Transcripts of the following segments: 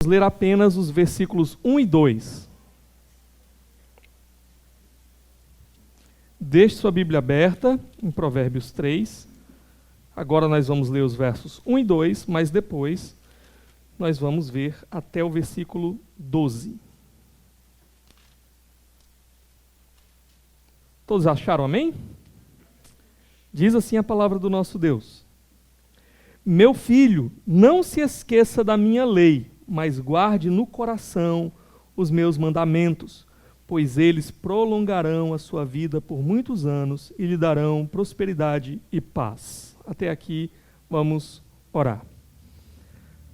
ler apenas os versículos 1 e 2. Deixe sua Bíblia aberta em Provérbios 3. Agora nós vamos ler os versos 1 e 2, mas depois nós vamos ver até o versículo 12. Todos acharam amém? Diz assim a palavra do nosso Deus: Meu filho, não se esqueça da minha lei, mas guarde no coração os meus mandamentos, pois eles prolongarão a sua vida por muitos anos e lhe darão prosperidade e paz. Até aqui, vamos orar.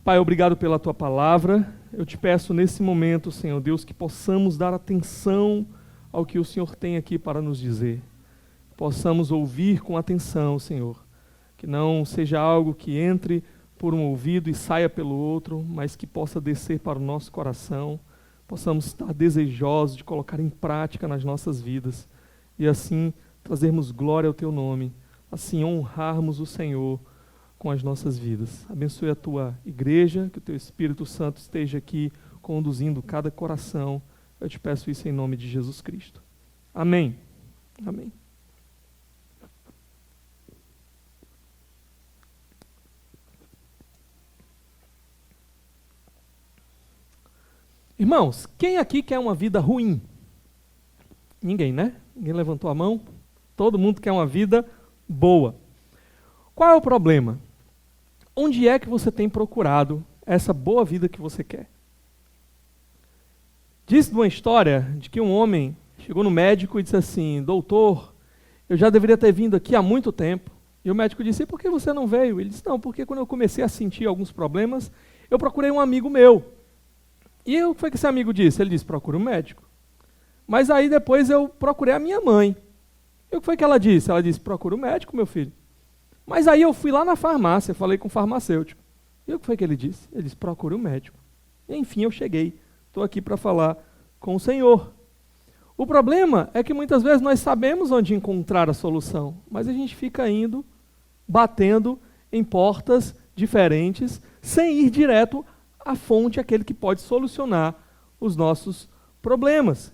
Pai, obrigado pela tua palavra. Eu te peço nesse momento, Senhor Deus, que possamos dar atenção ao que o Senhor tem aqui para nos dizer. Possamos ouvir com atenção, Senhor. Que não seja algo que entre por um ouvido e saia pelo outro, mas que possa descer para o nosso coração. Possamos estar desejosos de colocar em prática nas nossas vidas e assim trazermos glória ao teu nome, assim honrarmos o Senhor com as nossas vidas. Abençoe a tua igreja, que o teu Espírito Santo esteja aqui conduzindo cada coração. Eu te peço isso em nome de Jesus Cristo. Amém. Amém. Irmãos, quem aqui quer uma vida ruim? Ninguém, né? Ninguém levantou a mão? Todo mundo quer uma vida boa. Qual é o problema? Onde é que você tem procurado essa boa vida que você quer? Diz uma história de que um homem chegou no médico e disse assim: doutor, eu já deveria ter vindo aqui há muito tempo. E o médico disse: e por que você não veio? Ele disse: não, porque quando eu comecei a sentir alguns problemas, eu procurei um amigo meu. E o que foi que esse amigo disse? Ele disse: procura um médico. Mas aí depois eu procurei a minha mãe. E o que foi que ela disse? Ela disse: procura um médico, meu filho. Mas aí eu fui lá na farmácia, falei com o farmacêutico. E o que foi que ele disse? Ele disse: procura um médico. E enfim eu cheguei. Estou aqui para falar com o Senhor. O problema é que muitas vezes nós sabemos onde encontrar a solução, mas a gente fica indo, batendo em portas diferentes, sem ir direto à fonte, aquele que pode solucionar os nossos problemas.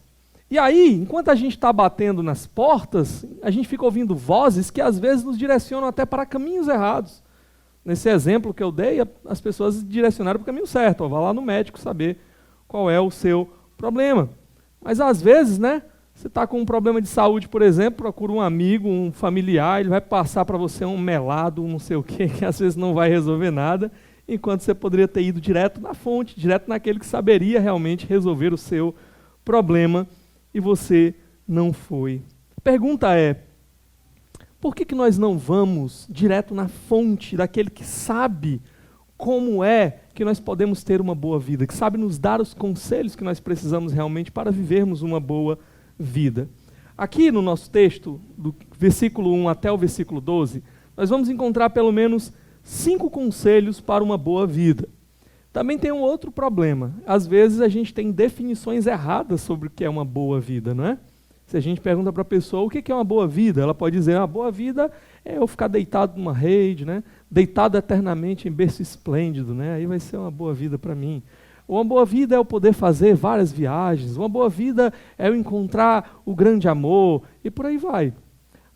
E aí, enquanto a gente está batendo nas portas, a gente fica ouvindo vozes que às vezes nos direcionam até para caminhos errados. Nesse exemplo que eu dei, as pessoas direcionaram para o caminho certo. Vá lá no médico saber qual é o seu problema. Mas às vezes, né, você está com um problema de saúde, por exemplo, procura um amigo, um familiar, ele vai passar para você um melado, um não sei o quê, que às vezes não vai resolver nada, enquanto você poderia ter ido direto na fonte, direto naquele que saberia realmente resolver o seu problema, e você não foi. A pergunta é: por que nós não vamos direto na fonte daquele que sabe como é que nós podemos ter uma boa vida, que sabe nos dar os conselhos que nós precisamos realmente para vivermos uma boa vida? Aqui no nosso texto, do versículo 1 até o versículo 12, nós vamos encontrar pelo menos 5 conselhos para uma boa vida. Também tem um outro problema. Às vezes a gente tem definições erradas sobre o que é uma boa vida, não é? Se a gente pergunta para a pessoa o que é uma boa vida, ela pode dizer: a boa vida é eu ficar deitado numa rede, né? Deitado eternamente em berço esplêndido, né? Aí vai ser uma boa vida para mim. Uma boa vida é eu poder fazer várias viagens, uma boa vida é eu encontrar o grande amor, e por aí vai.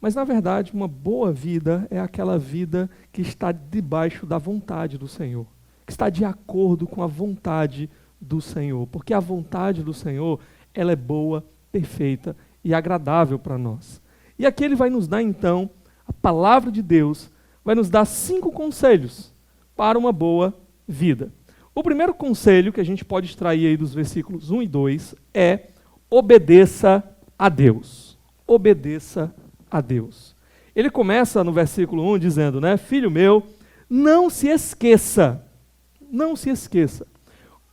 Mas, na verdade, uma boa vida é aquela vida que está debaixo da vontade do Senhor, que está de acordo com a vontade do Senhor, porque a vontade do Senhor, ela é boa, perfeita e agradável para nós. E aqui ele vai nos dar, então, a palavra de Deus, vai nos dar 5 conselhos para uma boa vida. O primeiro conselho que a gente pode extrair aí dos versículos 1 e 2 é: obedeça a Deus. Obedeça a Deus. Ele começa no versículo 1 dizendo, né: filho meu, não se esqueça. Não se esqueça.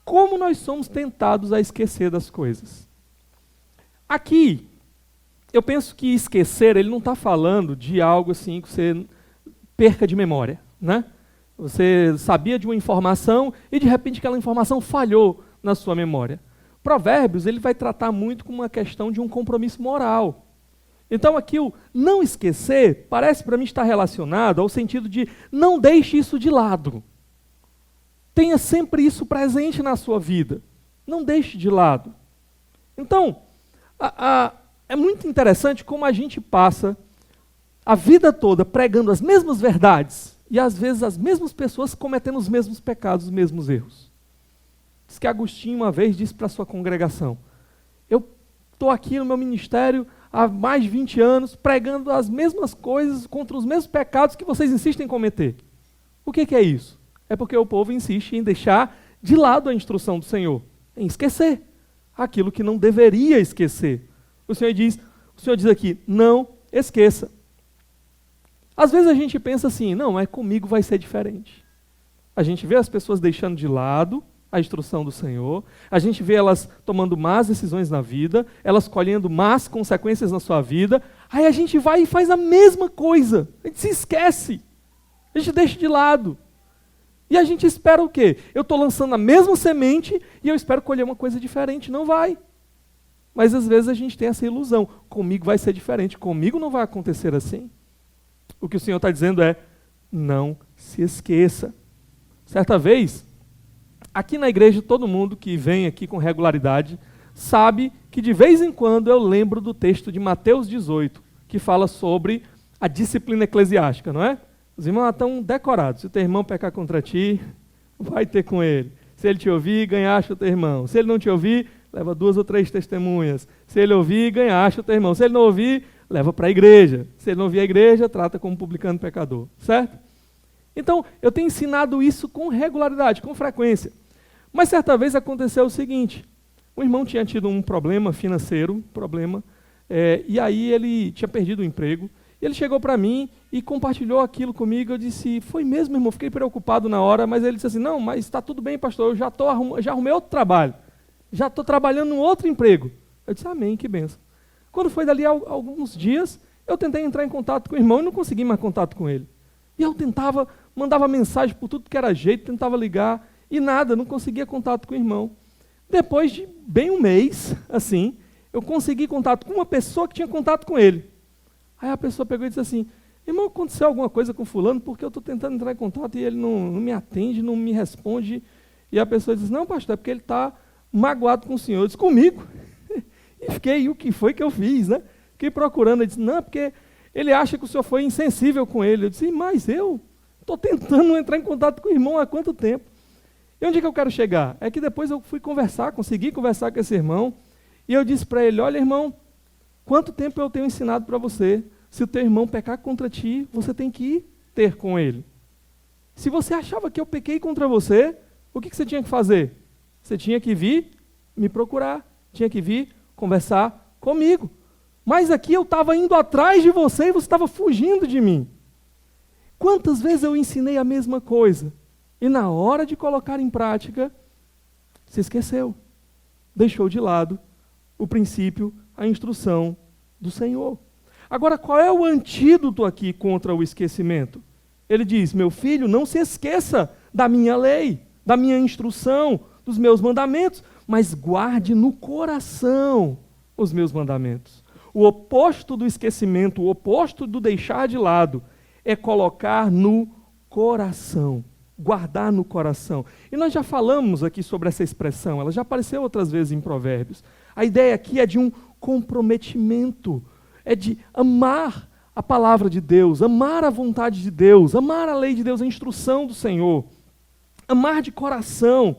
Como nós somos tentados a esquecer das coisas. Aqui, eu penso que esquecer, ele não está falando de algo assim que você perca de memória, né? Você sabia de uma informação e de repente aquela informação falhou na sua memória. Provérbios, ele vai tratar muito com uma questão de um compromisso moral. Então aqui o não esquecer parece para mim estar relacionado ao sentido de não deixe isso de lado. Tenha sempre isso presente na sua vida. Não deixe de lado. Então, é muito interessante como a gente passa a vida toda pregando as mesmas verdades e às vezes as mesmas pessoas cometendo os mesmos pecados, os mesmos erros. Diz que Agostinho uma vez disse para a sua congregação: eu estou aqui no meu ministério há mais de 20 anos pregando as mesmas coisas contra os mesmos pecados que vocês insistem em cometer. O que é isso? É porque o povo insiste em deixar de lado a instrução do Senhor, em esquecer aquilo que não deveria esquecer. O Senhor diz aqui, não esqueça. Às vezes a gente pensa assim, não, mas comigo vai ser diferente. A gente vê as pessoas deixando de lado a instrução do Senhor, a gente vê elas tomando más decisões na vida, elas colhendo más consequências na sua vida, aí a gente vai e faz a mesma coisa, a gente se esquece, a gente deixa de lado. E a gente espera o quê? Eu estou lançando a mesma semente e eu espero colher uma coisa diferente. Não vai. Mas às vezes a gente tem essa ilusão. Comigo vai ser diferente. Comigo não vai acontecer assim. O que o Senhor está dizendo é, não se esqueça. Certa vez, aqui na igreja, todo mundo que vem aqui com regularidade sabe que de vez em quando eu lembro do texto de Mateus 18, que fala sobre a disciplina eclesiástica, não é? Os irmãos estão decorados. Se o teu irmão pecar contra ti, vai ter com ele. Se ele te ouvir, ganhaste o teu irmão. Se ele não te ouvir, leva 2 ou 3 testemunhas. Se ele ouvir, ganhaste o teu irmão. Se ele não ouvir, leva para a igreja. Se ele não ouvir a igreja, trata como publicano pecador. Certo? Então, eu tenho ensinado isso com regularidade, com frequência. Mas certa vez aconteceu o seguinte. O irmão tinha tido um problema financeiro, e aí ele tinha perdido o emprego. Ele chegou para mim e compartilhou aquilo comigo. Eu disse, foi mesmo, irmão? Fiquei preocupado na hora, mas ele disse assim, não, mas está tudo bem, pastor, eu já arrumei outro trabalho. Já estou trabalhando num outro emprego. Eu disse, amém, que benção. Quando foi dali alguns dias, eu tentei entrar em contato com o irmão e não consegui mais contato com ele. E eu tentava, mandava mensagem por tudo que era jeito, tentava ligar, e nada, não conseguia contato com o irmão. Depois de bem um mês, assim, eu consegui contato com uma pessoa que tinha contato com ele. Aí a pessoa pegou e disse assim, irmão, aconteceu alguma coisa com fulano, porque eu estou tentando entrar em contato e ele não me atende, não me responde. E a pessoa disse, não, pastor, é porque ele está magoado com o senhor. Eu disse, comigo? E fiquei, o que foi que eu fiz, né? Fiquei procurando, ele disse, não, porque ele acha que o senhor foi insensível com ele. Eu disse, mas eu estou tentando entrar em contato com o irmão há quanto tempo? E onde é que eu quero chegar? É que depois eu fui consegui conversar com esse irmão, e eu disse para ele, olha, irmão, quanto tempo eu tenho ensinado para você? Se o teu irmão pecar contra ti, você tem que ir ter com ele. Se você achava que eu pequei contra você, o que você tinha que fazer? Você tinha que vir me procurar, tinha que vir conversar comigo. Mas aqui eu estava indo atrás de você e você estava fugindo de mim. Quantas vezes eu ensinei a mesma coisa? E na hora de colocar em prática, se esqueceu. Deixou de lado o princípio, a instrução do Senhor. Agora, qual é o antídoto aqui contra o esquecimento? Ele diz, meu filho, não se esqueça da minha lei, da minha instrução, dos meus mandamentos, mas guarde no coração os meus mandamentos. O oposto do esquecimento, o oposto do deixar de lado, é colocar no coração, guardar no coração. E nós já falamos aqui sobre essa expressão, ela já apareceu outras vezes em Provérbios. A ideia aqui é de um comprometimento, é de amar a palavra de Deus, amar a vontade de Deus, amar a lei de Deus, a instrução do Senhor, amar de coração,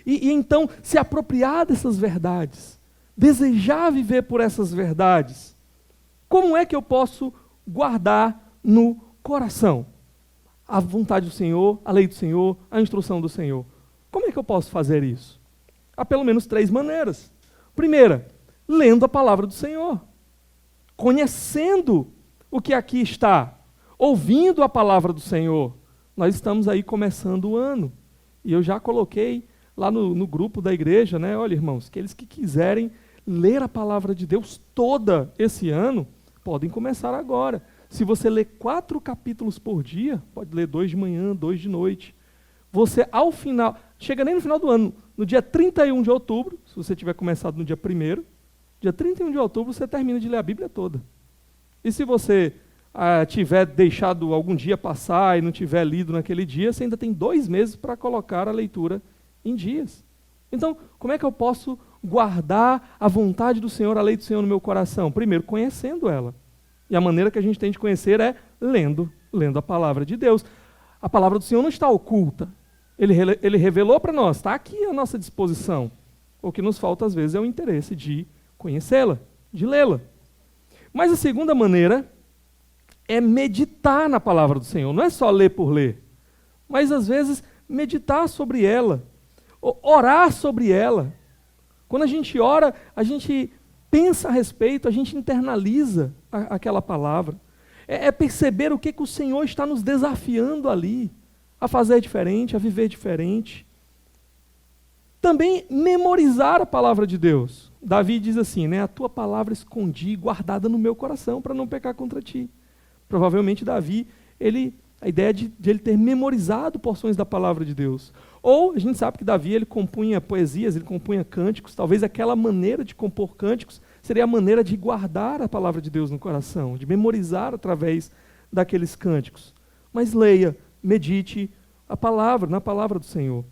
e então se apropriar dessas verdades, desejar viver por essas verdades. Como é que eu posso guardar no coração a vontade do Senhor, a lei do Senhor, a instrução do Senhor? Como é que eu posso fazer isso? Há pelo menos 3 maneiras. Primeira, lendo a palavra do Senhor, conhecendo o que aqui está, ouvindo a palavra do Senhor. Nós estamos aí começando o ano, e eu já coloquei lá no grupo da igreja, né? Olha, irmãos, aqueles que quiserem ler a palavra de Deus toda esse ano, podem começar agora. Se você ler 4 capítulos por dia, pode ler 2 de manhã, 2 de noite, você ao final, chega nem no final do ano, no dia 31 de outubro, se você tiver começado no dia 1º, dia 31 de outubro você termina de ler a Bíblia toda. E se você tiver deixado algum dia passar e não tiver lido naquele dia, você ainda tem 2 meses para colocar a leitura em dias. Então, como é que eu posso guardar a vontade do Senhor, a lei do Senhor no meu coração? Primeiro, conhecendo ela. E a maneira que a gente tem de conhecer é lendo a palavra de Deus. A palavra do Senhor não está oculta. Ele revelou para nós, está aqui à nossa disposição. O que nos falta, às vezes, é o interesse de conhecê-la, de lê-la. Mas a segunda maneira é meditar na palavra do Senhor. Não é só ler por ler, mas, às vezes, meditar sobre ela, orar sobre ela. Quando a gente ora, a gente pensa a respeito, a gente internaliza aquela palavra. É perceber o que o Senhor está nos desafiando ali, a fazer diferente, a viver diferente. Também memorizar a palavra de Deus. Davi diz assim, né, a tua palavra escondi, guardada no meu coração, para não pecar contra ti. Provavelmente Davi, a ideia de ele ter memorizado porções da palavra de Deus. Ou, a gente sabe que Davi, ele compunha poesias, ele compunha cânticos, talvez aquela maneira de compor cânticos seria a maneira de guardar a palavra de Deus no coração, de memorizar através daqueles cânticos. Mas leia, medite na palavra do Senhor.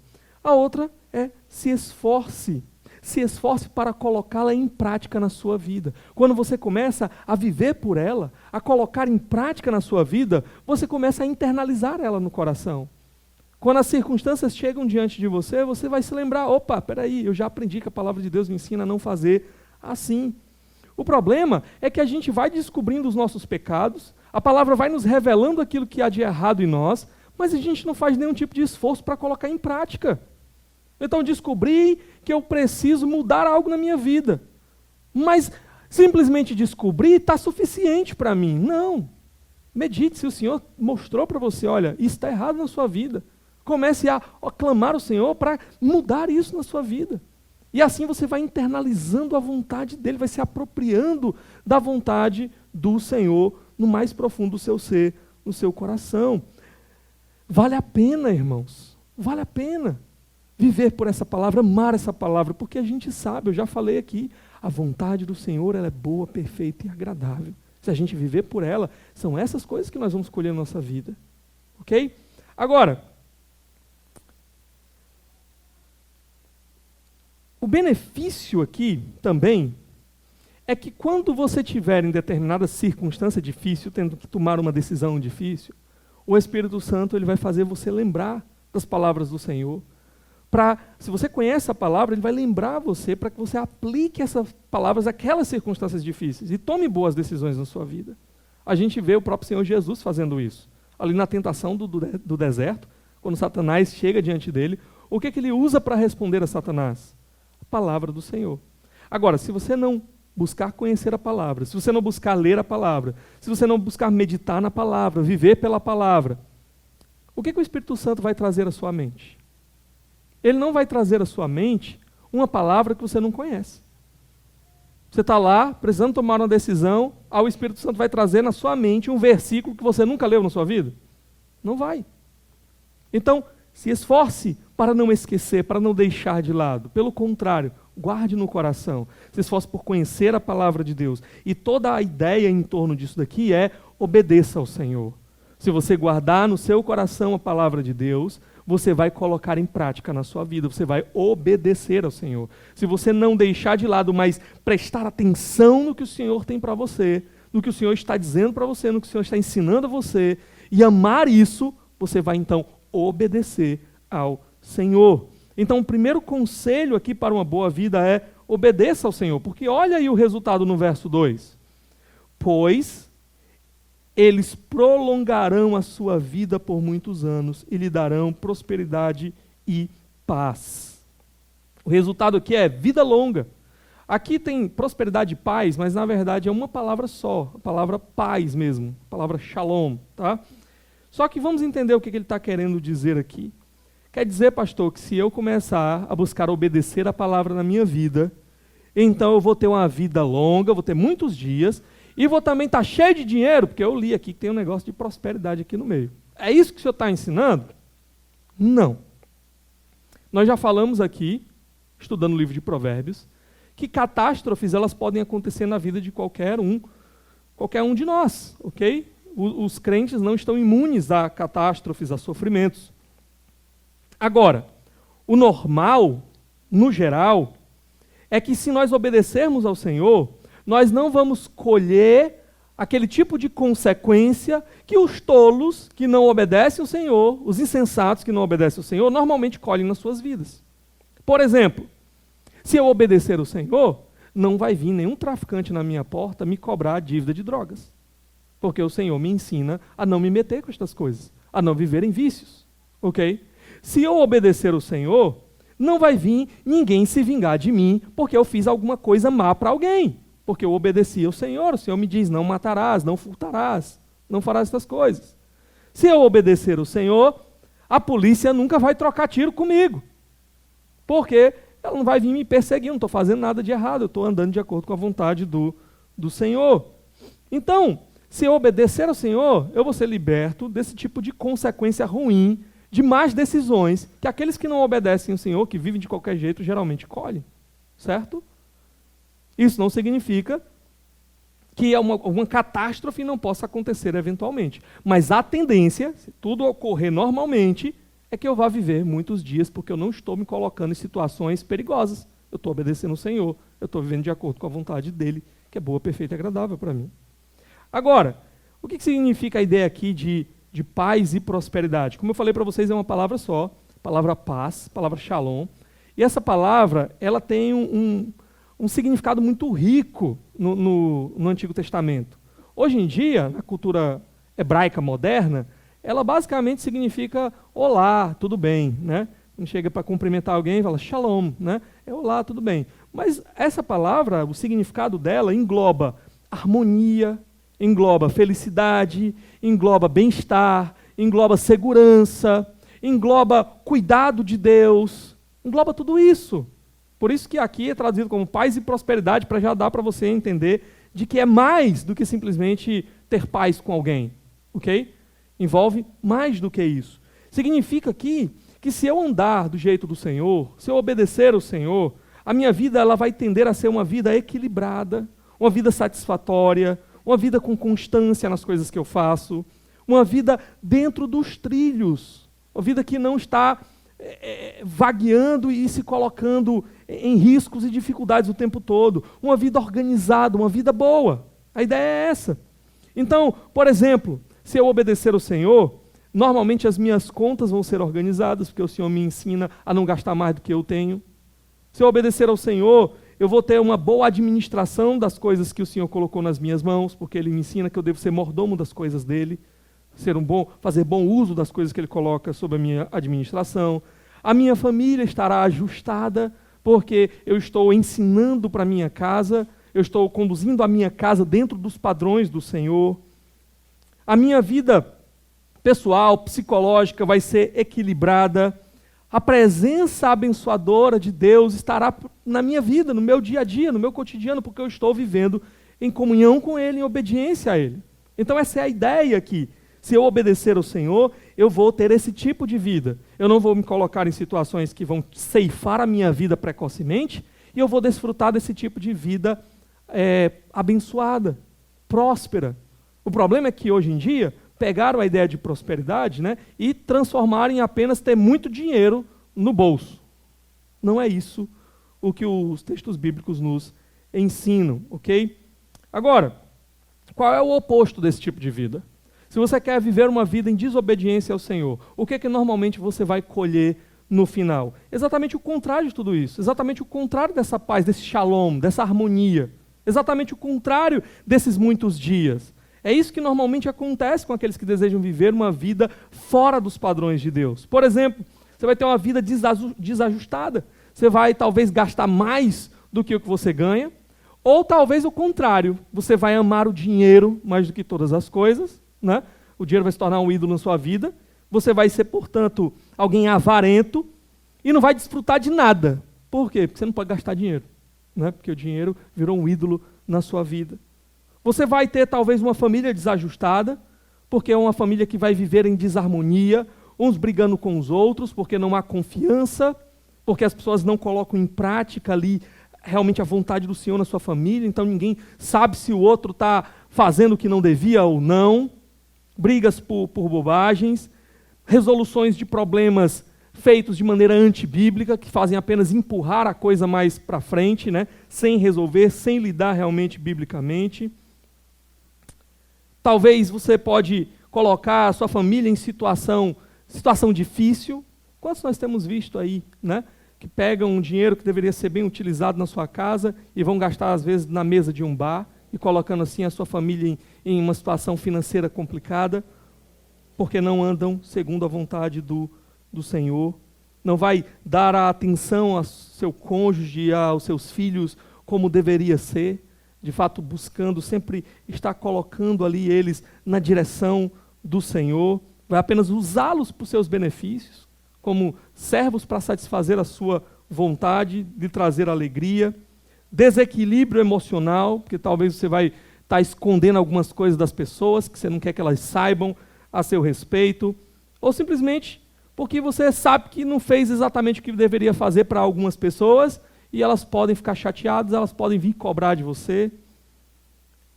A outra é se esforce para colocá-la em prática na sua vida. Quando você começa a viver por ela, a colocar em prática na sua vida, você começa a internalizar ela no coração. Quando as circunstâncias chegam diante de você, você vai se lembrar, opa, peraí, eu já aprendi que a palavra de Deus me ensina a não fazer assim. O problema é que a gente vai descobrindo os nossos pecados, a palavra vai nos revelando aquilo que há de errado em nós, mas a gente não faz nenhum tipo de esforço para colocar em prática. Então descobri que eu preciso mudar algo na minha vida. Mas simplesmente descobrir está suficiente para mim. Não. Medite, se o Senhor mostrou para você, olha, isso está errado na sua vida. Comece a clamar ao Senhor para mudar isso na sua vida. E assim você vai internalizando a vontade dele, vai se apropriando da vontade do Senhor no mais profundo do seu ser, no seu coração. Vale a pena, irmãos, vale a pena viver por essa palavra, amar essa palavra, porque a gente sabe, eu já falei aqui, a vontade do Senhor ela é boa, perfeita e agradável. Se a gente viver por ela, são essas coisas que nós vamos escolher na nossa vida. Ok? Agora, o benefício aqui também é que quando você tiver em determinada circunstância difícil, tendo que tomar uma decisão difícil, o Espírito Santo ele vai fazer você lembrar das palavras do Senhor. Se você conhece a palavra, ele vai lembrar você para que você aplique essas palavras àquelas circunstâncias difíceis e tome boas decisões na sua vida. A gente vê o próprio Senhor Jesus fazendo isso. Ali na tentação do deserto, quando Satanás chega diante dele, o que ele usa para responder a Satanás? A palavra do Senhor. Agora, se você não buscar conhecer a palavra, se você não buscar ler a palavra, se você não buscar meditar na palavra, viver pela palavra, o que o Espírito Santo vai trazer à sua mente? Ele não vai trazer à sua mente uma palavra que você não conhece. Você está lá, precisando tomar uma decisão, o Espírito Santo vai trazer na sua mente um versículo que você nunca leu na sua vida? Não vai. Então, se esforce para não esquecer, para não deixar de lado. Pelo contrário, guarde no coração. Se esforce por conhecer a palavra de Deus. E toda a ideia em torno disso daqui é obedeça ao Senhor. Se você guardar no seu coração a palavra de Deus, você vai colocar em prática na sua vida, você vai obedecer ao Senhor. Se você não deixar de lado, mas prestar atenção no que o Senhor tem para você, no que o Senhor está dizendo para você, no que o Senhor está ensinando a você, e amar isso, você vai então obedecer ao Senhor. Então, o primeiro conselho aqui para uma boa vida é obedeça ao Senhor, porque olha aí o resultado no verso 2. Pois eles prolongarão a sua vida por muitos anos e lhe darão prosperidade e paz. O resultado aqui é vida longa. Aqui tem prosperidade e paz, mas na verdade é uma palavra só, a palavra paz mesmo, a palavra shalom, tá? Só que vamos entender o que ele está querendo dizer aqui. Quer dizer, pastor, que se eu começar a buscar obedecer a palavra na minha vida, então eu vou ter uma vida longa, vou ter muitos dias, e vou também estar cheio de dinheiro, porque eu li aqui que tem um negócio de prosperidade aqui no meio. É isso que o senhor está ensinando? Não. Nós já falamos aqui, estudando o livro de Provérbios, que catástrofes elas podem acontecer na vida de qualquer um de nós, ok? os crentes não estão imunes a catástrofes, a sofrimentos. Agora, o normal, no geral, é que se nós obedecermos ao Senhor, nós não vamos colher aquele tipo de consequência que os tolos que não obedecem ao Senhor, os insensatos que não obedecem ao Senhor, normalmente colhem nas suas vidas. Por exemplo, se eu obedecer ao Senhor, não vai vir nenhum traficante na minha porta me cobrar a dívida de drogas. Porque o Senhor me ensina a não me meter com estas coisas, a não viver em vícios. Ok? Se eu obedecer ao Senhor, não vai vir ninguém se vingar de mim porque eu fiz alguma coisa má para alguém. Porque eu obedeci ao Senhor. O Senhor me diz, não matarás, não furtarás, não farás essas coisas. Se eu obedecer ao Senhor, a polícia nunca vai trocar tiro comigo. Porque ela não vai vir me perseguir, não estou fazendo nada de errado, eu estou andando de acordo com a vontade do Senhor. Então, se eu obedecer ao Senhor, eu vou ser liberto desse tipo de consequência ruim, de más decisões, que aqueles que não obedecem ao Senhor, que vivem de qualquer jeito, geralmente colhem. Certo? Isso não significa que uma catástrofe não possa acontecer eventualmente. Mas a tendência, se tudo ocorrer normalmente, é que eu vá viver muitos dias, porque eu não estou me colocando em situações perigosas. Eu estou obedecendo ao Senhor, eu estou vivendo de acordo com a vontade dEle, que é boa, perfeita e agradável para mim. Agora, o que significa a ideia aqui de paz e prosperidade? Como eu falei para vocês, é uma palavra só, palavra paz, palavra shalom. E essa palavra, ela tem um significado muito rico no Antigo Testamento. Hoje em dia, na cultura hebraica moderna, ela basicamente significa olá, tudo bem, né? Quando chega para cumprimentar alguém, fala shalom, né? É olá, tudo bem. Mas essa palavra, o significado dela engloba harmonia, engloba felicidade, engloba bem-estar, engloba segurança, engloba cuidado de Deus, engloba tudo isso. Por isso que aqui é traduzido como paz e prosperidade, para já dar para você entender de que é mais do que simplesmente ter paz com alguém, ok? Envolve mais do que isso. Significa aqui que se eu andar do jeito do Senhor, se eu obedecer ao Senhor, a minha vida ela vai tender a ser uma vida equilibrada, uma vida satisfatória, uma vida com constância nas coisas que eu faço, uma vida dentro dos trilhos, uma vida que não está vagueando e se colocando em riscos e dificuldades o tempo todo, uma vida organizada, uma vida boa. A ideia é essa. Então, por exemplo, se eu obedecer ao Senhor, normalmente as minhas contas vão ser organizadas, porque o Senhor me ensina a não gastar mais do que eu tenho. Se eu obedecer ao Senhor, eu vou ter uma boa administração das coisas que o Senhor colocou nas minhas mãos, porque Ele me ensina que eu devo ser mordomo das coisas dEle, fazer bom uso das coisas que Ele coloca sob a minha administração. A minha família estará ajustada, porque eu estou ensinando para a minha casa, eu estou conduzindo a minha casa dentro dos padrões do Senhor. A minha vida pessoal, psicológica vai ser equilibrada. A presença abençoadora de Deus estará na minha vida, no meu dia a dia, no meu cotidiano, porque eu estou vivendo em comunhão com Ele, em obediência a Ele. Então essa é a ideia aqui. Se eu obedecer ao Senhor, eu vou ter esse tipo de vida. Eu não vou me colocar em situações que vão ceifar a minha vida precocemente, e eu vou desfrutar desse tipo de vida abençoada, próspera. O problema é que hoje em dia, pegaram a ideia de prosperidade, né, e transformaram em apenas ter muito dinheiro no bolso. Não é isso o que os textos bíblicos nos ensinam, ok? Agora, qual é o oposto desse tipo de vida? Se você quer viver uma vida em desobediência ao Senhor, o que normalmente você vai colher no final? Exatamente o contrário de tudo isso, exatamente o contrário dessa paz, desse shalom, dessa harmonia, exatamente o contrário desses muitos dias. É isso que normalmente acontece com aqueles que desejam viver uma vida fora dos padrões de Deus. Por exemplo, você vai ter uma vida desajustada, você vai talvez gastar mais do que o que você ganha, ou talvez o contrário, você vai amar o dinheiro mais do que todas as coisas, né? O dinheiro vai se tornar um ídolo na sua vida, você vai ser, portanto, alguém avarento e não vai desfrutar de nada. Por quê? Porque você não pode gastar dinheiro, né? Porque o dinheiro virou um ídolo na sua vida. Você vai ter talvez uma família desajustada, porque é uma família que vai viver em desarmonia, uns brigando com os outros, porque não há confiança, porque as pessoas não colocam em prática ali realmente a vontade do Senhor na sua família, então ninguém sabe se o outro está fazendo o que não devia ou não. brigas por bobagens, resoluções de problemas feitos de maneira antibíblica, que fazem apenas empurrar a coisa mais para frente, né? Sem resolver, sem lidar realmente biblicamente. Talvez você pode colocar a sua família em situação difícil. Quantos nós temos visto aí, né? Que pegam um dinheiro que deveria ser bem utilizado na sua casa e vão gastar, às vezes, na mesa de um bar, e colocando assim a sua família em uma situação financeira complicada, porque não andam segundo a vontade do Senhor, não vai dar a atenção ao seu cônjuge, aos seus filhos, como deveria ser, de fato buscando sempre estar colocando ali eles na direção do Senhor, vai apenas usá-los para os seus benefícios, como servos para satisfazer a sua vontade, de trazer alegria, desequilíbrio emocional, porque talvez você vai estar escondendo algumas coisas das pessoas, que você não quer que elas saibam a seu respeito, ou simplesmente porque você sabe que não fez exatamente o que deveria fazer para algumas pessoas, e elas podem ficar chateadas, elas podem vir cobrar de você.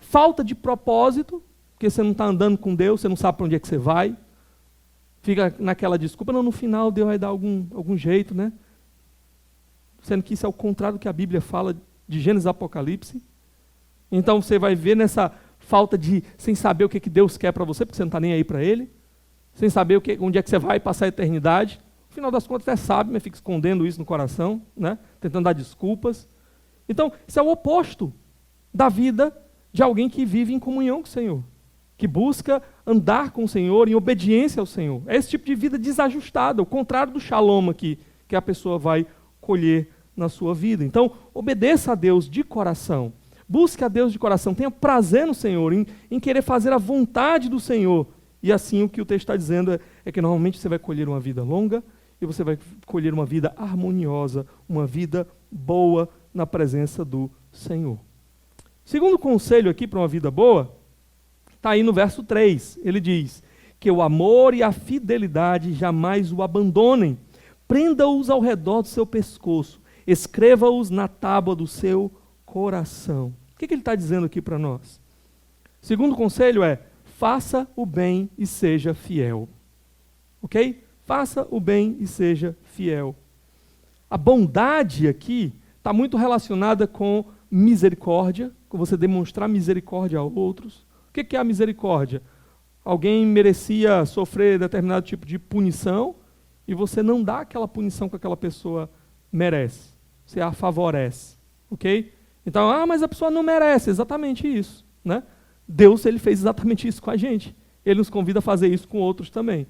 Falta de propósito, porque você não está andando com Deus, você não sabe para onde é que você vai. Fica naquela desculpa, não, no final Deus vai dar algum jeito, né? Sendo que isso é o contrário do que a Bíblia fala de Gênesis e Apocalipse. Então você vai ver nessa falta de, sem saber o que Deus quer para você, porque você não está nem aí para Ele, sem saber onde é que você vai passar a eternidade. No final das contas, até sabe, mas fica escondendo isso no coração, né? Tentando dar desculpas. Então, isso é o oposto da vida de alguém que vive em comunhão com o Senhor, que busca andar com o Senhor em obediência ao Senhor. É esse tipo de vida desajustada, o contrário do shalom aqui, que a pessoa vai colher na sua vida. Então, obedeça a Deus de coração. Busque a Deus de coração. Tenha prazer no Senhor, em querer fazer a vontade do Senhor. E assim o que o texto está dizendo é que normalmente você vai colher uma vida longa e você vai colher uma vida harmoniosa, uma vida boa na presença do Senhor. Segundo conselho aqui para uma vida boa, está aí no verso 3. Ele diz que o amor e a fidelidade jamais o abandonem. Prenda-os ao redor do seu pescoço. Escreva-os na tábua do seu coração. O que ele está dizendo aqui para nós? Segundo conselho é: faça o bem e seja fiel. Ok? Faça o bem e seja fiel. A bondade aqui está muito relacionada com misericórdia, com você demonstrar misericórdia a outros. O que é a misericórdia? Alguém merecia sofrer determinado tipo de punição e você não dá aquela punição que aquela pessoa merece. Você a favorece. Ok? Então, mas a pessoa não merece. Exatamente isso, né? Deus, ele fez exatamente isso com a gente. Ele nos convida a fazer isso com outros também.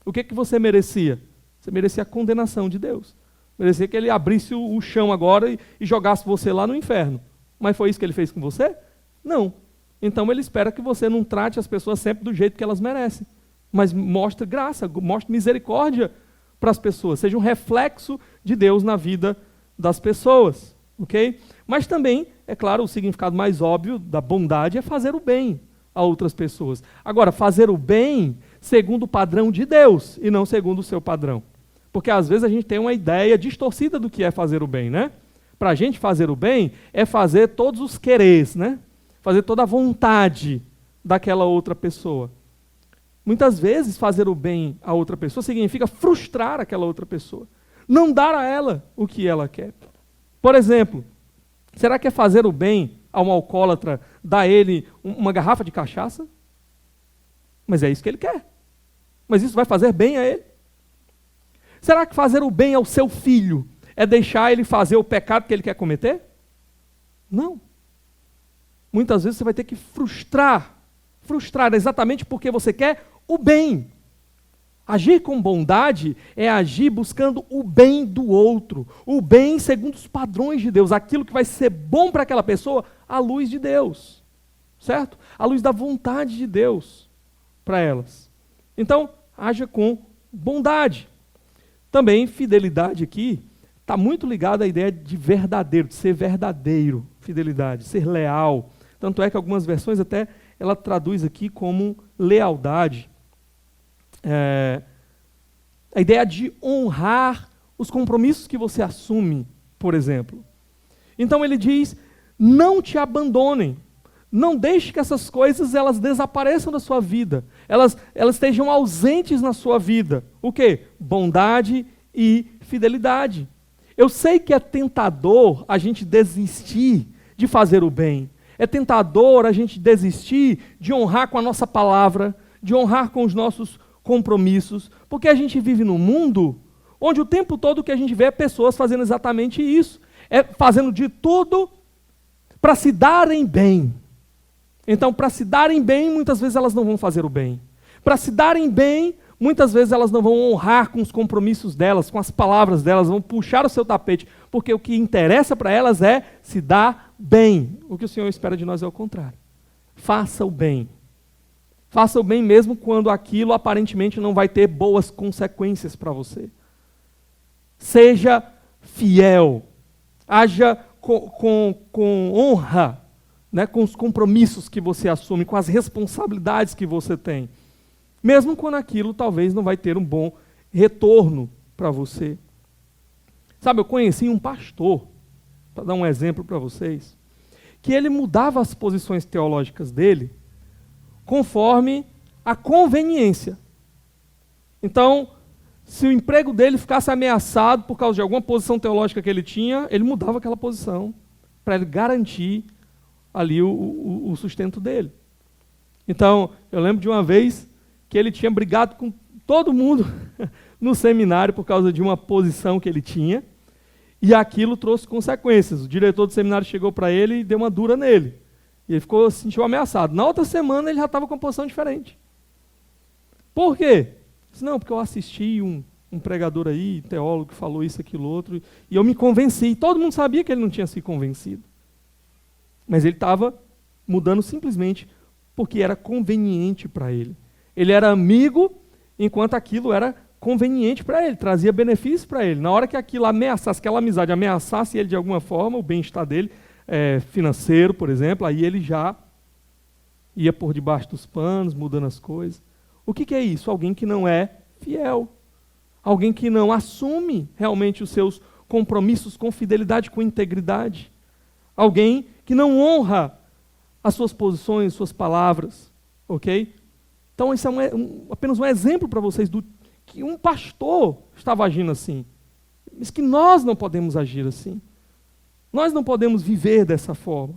O que você merecia? Você merecia a condenação de Deus. Merecia que ele abrisse o chão agora e jogasse você lá no inferno. Mas foi isso que ele fez com você? Não. Então ele espera que você não trate as pessoas sempre do jeito que elas merecem. Mas mostre graça, mostre misericórdia para as pessoas. Seja um reflexo de Deus na vida das pessoas. Ok? Mas também, é claro, o significado mais óbvio da bondade é fazer o bem a outras pessoas. Agora, fazer o bem segundo o padrão de Deus e não segundo o seu padrão. Porque às vezes a gente tem uma ideia distorcida do que é fazer o bem, né? Para a gente fazer o bem é fazer todos os quereres, né? Fazer toda a vontade daquela outra pessoa. Muitas vezes fazer o bem a outra pessoa significa frustrar aquela outra pessoa. Não dar a ela o que ela quer. Por exemplo, será que é fazer o bem a um alcoólatra dar a ele uma garrafa de cachaça? Mas é isso que ele quer. Mas isso vai fazer bem a ele? Será que fazer o bem ao seu filho é deixar ele fazer o pecado que ele quer cometer? Não. Muitas vezes você vai ter que frustrar exatamente porque você quer o bem. Agir com bondade é agir buscando o bem do outro, o bem segundo os padrões de Deus, aquilo que vai ser bom para aquela pessoa à luz de Deus, certo? À luz da vontade de Deus para elas. Então, haja com bondade. Também, fidelidade aqui está muito ligada à ideia de verdadeiro, de ser verdadeiro, fidelidade, ser leal. Tanto é que algumas versões até ela traduz aqui como lealdade. A ideia de honrar os compromissos que você assume, por exemplo. Então ele diz, não te abandonem, não deixe que essas coisas elas desapareçam da sua vida. elas estejam ausentes na sua vida. O quê? Bondade e fidelidade. Eu sei que é tentador a gente desistir de fazer o bem. É tentador a gente desistir de honrar com a nossa palavra, de honrar com os nossos compromissos, porque a gente vive num mundo onde o tempo todo que a gente vê é pessoas fazendo exatamente isso, fazendo de tudo para se darem bem. Então, para se darem bem, muitas vezes elas não vão fazer o bem. Para se darem bem, muitas vezes elas não vão honrar com os compromissos delas, com as palavras delas, vão puxar o seu tapete, porque o que interessa para elas é se dar bem. O que o Senhor espera de nós é o contrário. Faça o bem. Faça o bem mesmo quando aquilo aparentemente não vai ter boas consequências para você. Seja fiel. Haja com honra, né, com os compromissos que você assume, com as responsabilidades que você tem. Mesmo quando aquilo talvez não vai ter um bom retorno para você. Sabe, eu conheci um pastor, para dar um exemplo para vocês, que ele mudava as posições teológicas dele conforme a conveniência. Então, se o emprego dele ficasse ameaçado por causa de alguma posição teológica que ele tinha, ele mudava aquela posição para ele garantir ali o sustento dele. Então, eu lembro de uma vez que ele tinha brigado com todo mundo no seminário por causa de uma posição que ele tinha, e aquilo trouxe consequências. O diretor do seminário chegou para ele e deu uma dura nele. E ele se sentiu ameaçado. Na outra semana ele já estava com uma posição diferente. Por quê? Disse, não, porque eu assisti um pregador aí, teólogo, que falou isso, aquilo, outro, e eu me convenci. Todo mundo sabia que ele não tinha se convencido. Mas ele estava mudando simplesmente porque era conveniente para ele. Ele era amigo, enquanto aquilo era conveniente para ele, trazia benefícios para ele. Na hora que aquilo ameaçasse, aquela amizade ameaçasse ele de alguma forma, o bem-estar dele, financeiro, por exemplo, aí ele já ia por debaixo dos panos, mudando as coisas. O que é isso? Alguém que não é fiel. Alguém que não assume realmente os seus compromissos com fidelidade, com integridade. Alguém que não honra as suas posições, suas palavras. Ok? Então, isso é apenas um exemplo para vocês do que um pastor estava agindo assim. Mas que nós não podemos agir assim. Nós não podemos viver dessa forma.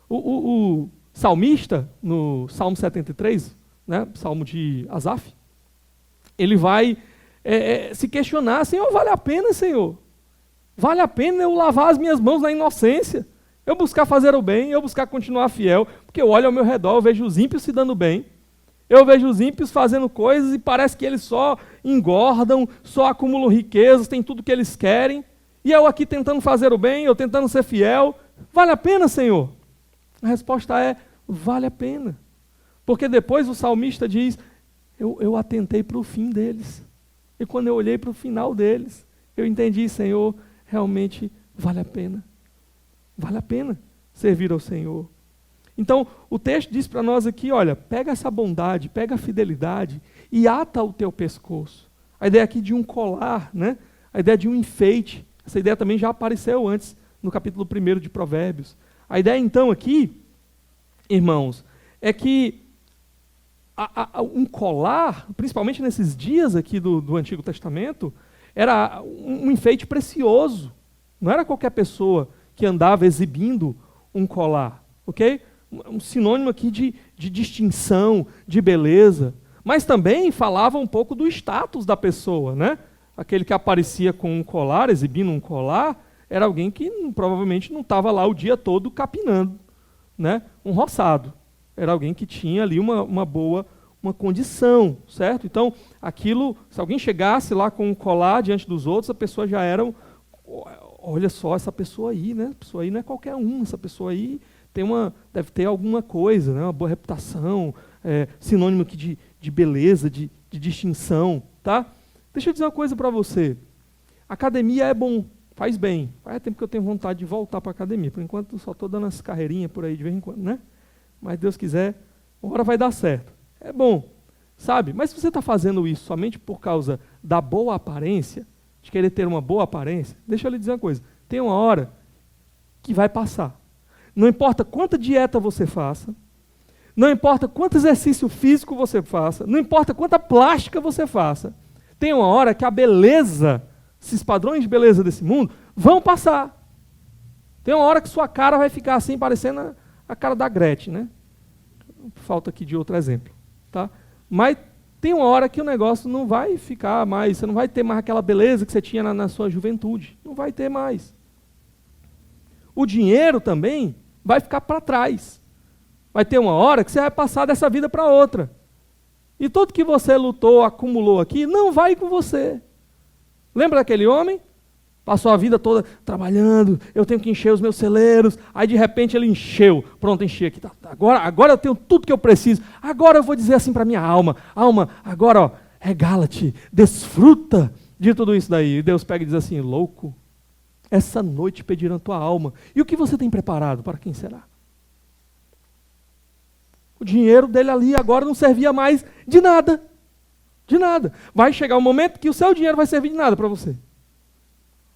O salmista, no Salmo 73, né, Salmo de Asaf, ele vai se questionar, Senhor, vale a pena, Senhor? Vale a pena eu lavar as minhas mãos na inocência? Eu buscar fazer o bem, eu buscar continuar fiel, porque eu olho ao meu redor, eu vejo os ímpios se dando bem, eu vejo os ímpios fazendo coisas e parece que eles só engordam, só acumulam riquezas, têm tudo que eles querem, e eu aqui tentando fazer o bem, eu tentando ser fiel. Vale a pena, Senhor? A resposta é, vale a pena. Porque depois o salmista diz, eu atentei para o fim deles. E quando eu olhei para o final deles, eu entendi, Senhor, realmente vale a pena. Vale a pena servir ao Senhor. Então, o texto diz para nós aqui, olha, pega essa bondade, pega a fidelidade e ata o teu pescoço. A ideia aqui de um colar, né? A ideia de um enfeite. Essa ideia também já apareceu antes, no capítulo 1 de Provérbios. A ideia então aqui, irmãos, é que um colar, principalmente nesses dias aqui do Antigo Testamento, era um enfeite precioso. Não era qualquer pessoa que andava exibindo um colar, ok? Um sinônimo aqui de distinção, de beleza, mas também falava um pouco do status da pessoa, né? Aquele que aparecia com um colar, exibindo um colar, era alguém que provavelmente não estava lá o dia todo capinando, né? Um roçado. Era alguém que tinha ali uma boa condição, certo? Então, aquilo, se alguém chegasse lá com um colar diante dos outros, a pessoa já era, olha só, essa pessoa aí, né? Essa pessoa aí não é qualquer um, essa pessoa aí deve ter alguma coisa, né? Uma boa reputação, sinônimo aqui de beleza, de distinção, tá? Deixa eu dizer uma coisa para você. Academia é bom, faz bem. Faz tempo que eu tenho vontade de voltar para a academia. Por enquanto, só estou dando as carreirinhas por aí de vez em quando, né? Mas Deus quiser, uma hora vai dar certo. É bom, sabe? Mas se você está fazendo isso somente por causa da boa aparência, de querer ter uma boa aparência, deixa eu lhe dizer uma coisa. Tem uma hora que vai passar. Não importa quanta dieta você faça, Não importa quanto exercício físico você faça, não importa quanta plástica você faça, tem uma hora que a beleza, esses padrões de beleza desse mundo, vão passar. Tem uma hora que sua cara vai ficar assim, parecendo a cara da Gretchen, né? Falta aqui de outro exemplo, tá? Mas tem uma hora que o negócio não vai ficar mais, você não vai ter mais aquela beleza que você tinha na sua juventude. Não vai ter mais. O dinheiro também vai ficar para trás. Vai ter uma hora que você vai passar dessa vida para outra. E tudo que você lutou, acumulou aqui, não vai com você. Lembra daquele homem? Passou a vida toda trabalhando, eu tenho que encher os meus celeiros. Aí de repente ele encheu. Pronto, enchi aqui. Tá, agora eu tenho tudo que eu preciso. Agora eu vou dizer assim para minha alma. Alma, agora ó, regala-te, desfruta de tudo isso daí. E Deus pega e diz assim, louco, essa noite pedirão a tua alma. E o que você tem preparado? Para quem será? O dinheiro dele ali agora não servia mais de nada. De nada. Vai chegar um momento que o seu dinheiro vai servir de nada para você.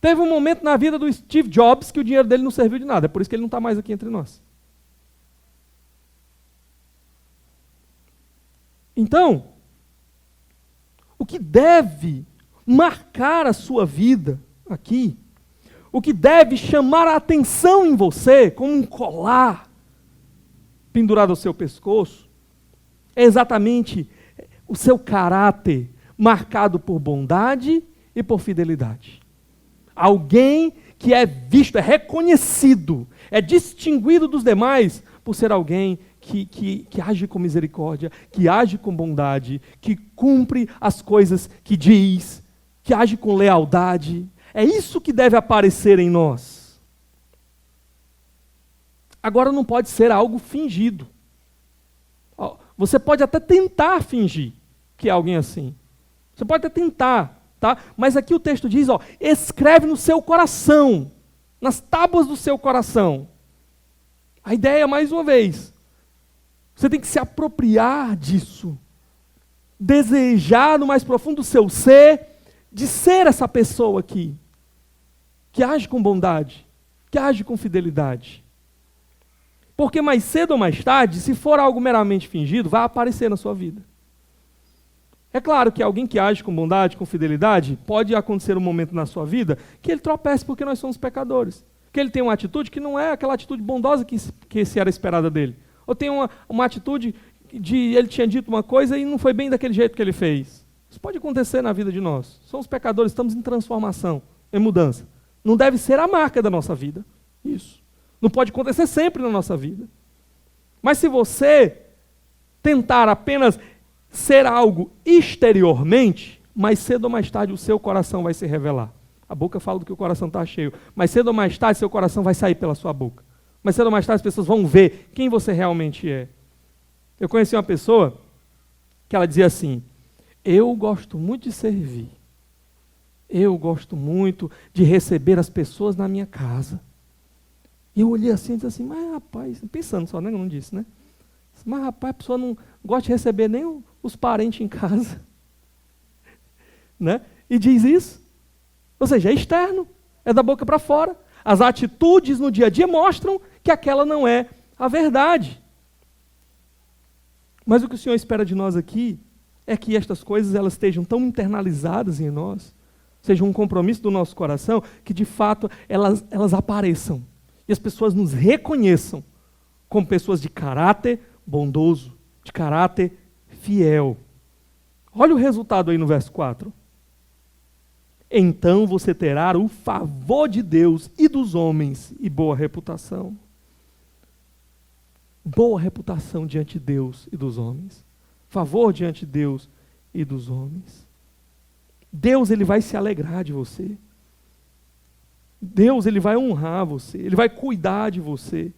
Teve um momento na vida do Steve Jobs que o dinheiro dele não serviu de nada. É por isso que ele não está mais aqui entre nós. Então, o que deve marcar a sua vida aqui, o que deve chamar a atenção em você, como um colar pendurado ao seu pescoço, é exatamente o seu caráter marcado por bondade e por fidelidade. Alguém que é visto, é reconhecido, é distinguido dos demais por ser alguém que age com misericórdia, que age com bondade, que cumpre as coisas que diz, que age com lealdade. É isso que deve aparecer em nós. Agora não pode ser algo fingido. Você pode até tentar fingir que é alguém assim. Você pode até tentar, tá? Mas aqui o texto diz, escreve no seu coração, nas tábuas do seu coração. A ideia, mais uma vez, você tem que se apropriar disso. Desejar no mais profundo do seu ser, de ser essa pessoa aqui, que age com bondade, que age com fidelidade. Porque mais cedo ou mais tarde, se for algo meramente fingido, vai aparecer na sua vida. É claro que alguém que age com bondade, com fidelidade, pode acontecer um momento na sua vida que ele tropece porque nós somos pecadores. Que ele tem uma atitude que não é aquela atitude bondosa que se era esperada dele. Ou tem uma atitude de ele tinha dito uma coisa e não foi bem daquele jeito que ele fez. Isso pode acontecer na vida de nós. Somos pecadores, estamos em transformação, em mudança. Não deve ser a marca da nossa vida. Isso. Não pode acontecer sempre na nossa vida. Mas se você tentar apenas ser algo exteriormente, mais cedo ou mais tarde o seu coração vai se revelar. A boca fala do que o coração está cheio. Mais cedo ou mais tarde seu coração vai sair pela sua boca. Mais cedo ou mais tarde as pessoas vão ver quem você realmente é. Eu conheci uma pessoa que ela dizia assim, eu gosto muito de servir. Eu gosto muito de receber as pessoas na minha casa. E eu olhei assim e disse assim, mas rapaz, pensando só, né? Eu não disse, né? Mas rapaz, a pessoa não gosta de receber nem os parentes em casa. Né? E diz isso. Ou seja, é externo, é da boca para fora. As atitudes no dia a dia mostram que aquela não é a verdade. Mas o que o Senhor espera de nós aqui é que estas coisas elas estejam tão internalizadas em nós, seja um compromisso do nosso coração, que de fato elas apareçam. E as pessoas nos reconheçam como pessoas de caráter bondoso, de caráter fiel. Olha o resultado aí no verso 4. Então você terá o favor de Deus e dos homens e boa reputação. Boa reputação diante de Deus e dos homens. Favor diante de Deus e dos homens. Deus, ele vai se alegrar de você. Deus, ele vai honrar você. Ele vai cuidar de você.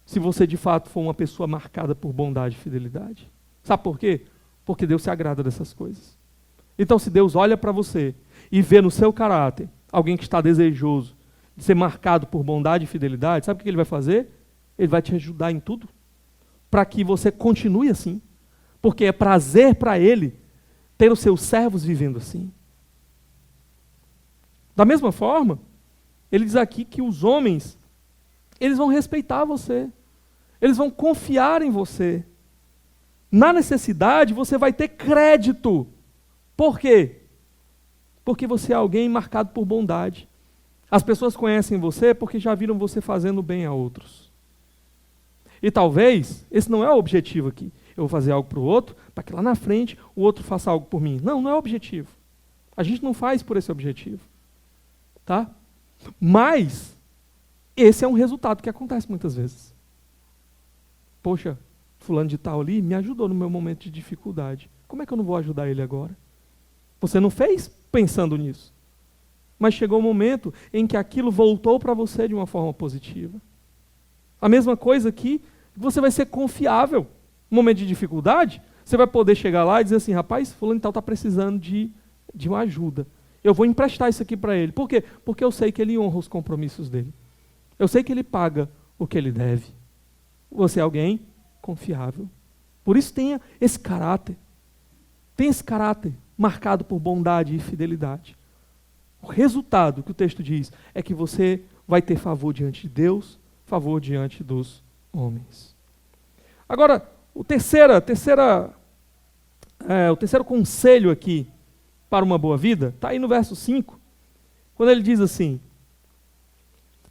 Se você de fato for uma pessoa marcada por bondade e fidelidade. Sabe por quê? Porque Deus se agrada dessas coisas. Então, se Deus olha para você e vê no seu caráter alguém que está desejoso de ser marcado por bondade e fidelidade, sabe o que ele vai fazer? Ele vai te ajudar em tudo para que você continue assim. Porque é prazer para ele ter os seus servos vivendo assim. Da mesma forma, ele diz aqui que os homens, eles vão respeitar você. Eles vão confiar em você. Na necessidade, você vai ter crédito. Por quê? Porque você é alguém marcado por bondade. As pessoas conhecem você porque já viram você fazendo bem a outros. E talvez, esse não é o objetivo aqui. Eu vou fazer algo para o outro, para que lá na frente o outro faça algo por mim. Não, não é o objetivo. A gente não faz por esse objetivo. Tá? Mas, esse é um resultado que acontece muitas vezes. Poxa, fulano de tal ali me ajudou no meu momento de dificuldade. Como é que eu não vou ajudar ele agora? Você não fez pensando nisso. Mas chegou o momento em que aquilo voltou para você de uma forma positiva. A mesma coisa aqui, você vai ser confiável. No momento de dificuldade, você vai poder chegar lá e dizer assim, rapaz, fulano de tal está precisando de uma ajuda. Eu vou emprestar isso aqui para ele. Por quê? Porque eu sei que ele honra os compromissos dele. Eu sei que ele paga o que ele deve. Você é alguém confiável. Por isso tenha esse caráter. Tenha esse caráter marcado por bondade e fidelidade. O resultado que o texto diz é que você vai ter favor diante de Deus, favor diante dos homens. Agora, o terceiro conselho aqui para uma boa vida, está aí no verso 5, quando ele diz assim,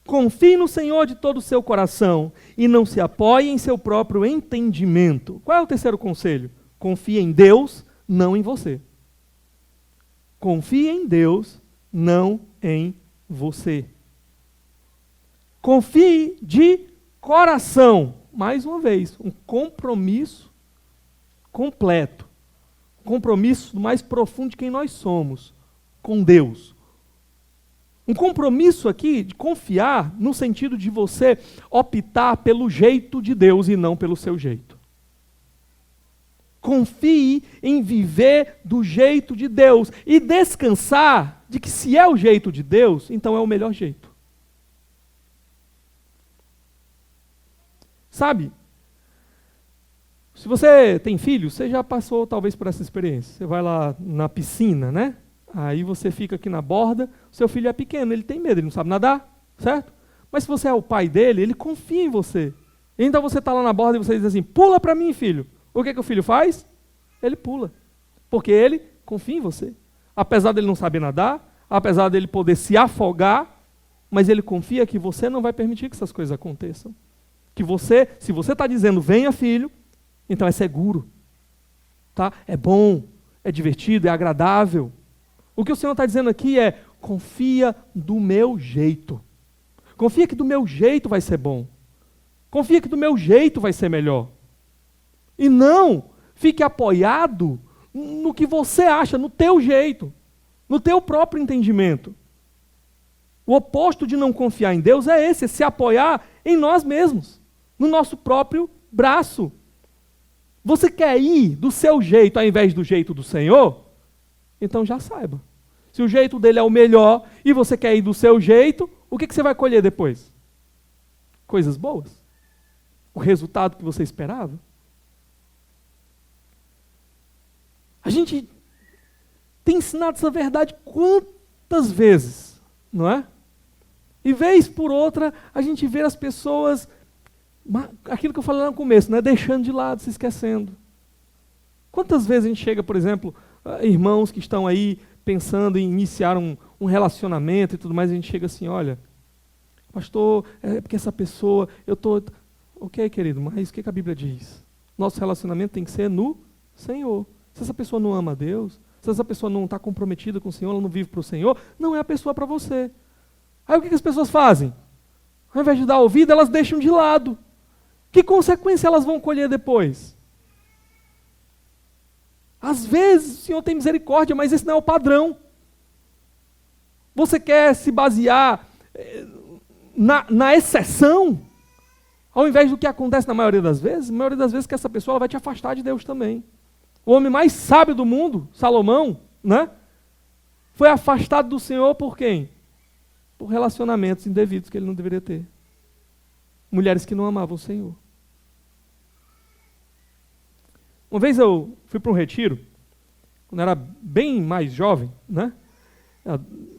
confie no Senhor de todo o seu coração e não se apoie em seu próprio entendimento. Qual é o terceiro conselho? Confie em Deus, não em você. Confie em Deus, não em você. Confie de coração. Mais uma vez, um compromisso completo. Compromisso mais profundo de quem nós somos, com Deus. Um compromisso aqui de confiar no sentido de você optar pelo jeito de Deus e não pelo seu jeito. Confie em viver do jeito de Deus e descansar de que se é o jeito de Deus, então é o melhor jeito. Sabe, se você tem filho, você já passou talvez por essa experiência. Você vai lá na piscina, né? Aí você fica aqui na borda, seu filho é pequeno, ele tem medo, ele não sabe nadar, certo? Mas se você é o pai dele, ele confia em você. Então você está lá na borda e você diz assim, pula para mim, filho. O que o filho faz? Ele pula. Porque ele confia em você. Apesar dele não saber nadar, apesar dele poder se afogar, mas ele confia que você não vai permitir que essas coisas aconteçam. Que você, se você está dizendo, venha filho, então é seguro. Tá? É bom, é divertido, é agradável. O que o Senhor está dizendo aqui é, confia do meu jeito. Confia que do meu jeito vai ser bom. Confia que do meu jeito vai ser melhor. E não fique apoiado no que você acha, no teu jeito, no teu próprio entendimento. O oposto de não confiar em Deus é esse, é se apoiar em nós mesmos, no nosso próprio braço. Você quer ir do seu jeito ao invés do jeito do Senhor? Então já saiba. Se o jeito dele é o melhor e você quer ir do seu jeito, o que você vai colher depois? Coisas boas? O resultado que você esperava? A gente tem ensinado essa verdade quantas vezes, não é? E vez por outra, a gente vê as pessoas, aquilo que eu falei lá no começo, né? Deixando de lado, se esquecendo. Quantas vezes a gente chega, por exemplo, irmãos que estão aí pensando em iniciar um relacionamento e tudo mais, a gente chega assim, olha, pastor, é porque essa pessoa, eu estou... Ok, querido, mas o que a Bíblia diz? Nosso relacionamento tem que ser no Senhor. Se essa pessoa não ama a Deus, se essa pessoa não está comprometida com o Senhor, ela não vive para o Senhor, não é a pessoa para você. Aí o que as pessoas fazem? Ao invés de dar ouvido, elas deixam de lado. Que consequência elas vão colher depois? Às vezes o Senhor tem misericórdia, mas esse não é o padrão. Você quer se basear na exceção, ao invés do que acontece na maioria das vezes? Na maioria das vezes que essa pessoa ela vai te afastar de Deus também. O homem mais sábio do mundo, Salomão, né, foi afastado do Senhor por quem? Por relacionamentos indevidos que ele não deveria ter. Mulheres que não amavam o Senhor. Uma vez eu fui para um retiro, quando era bem mais jovem, né?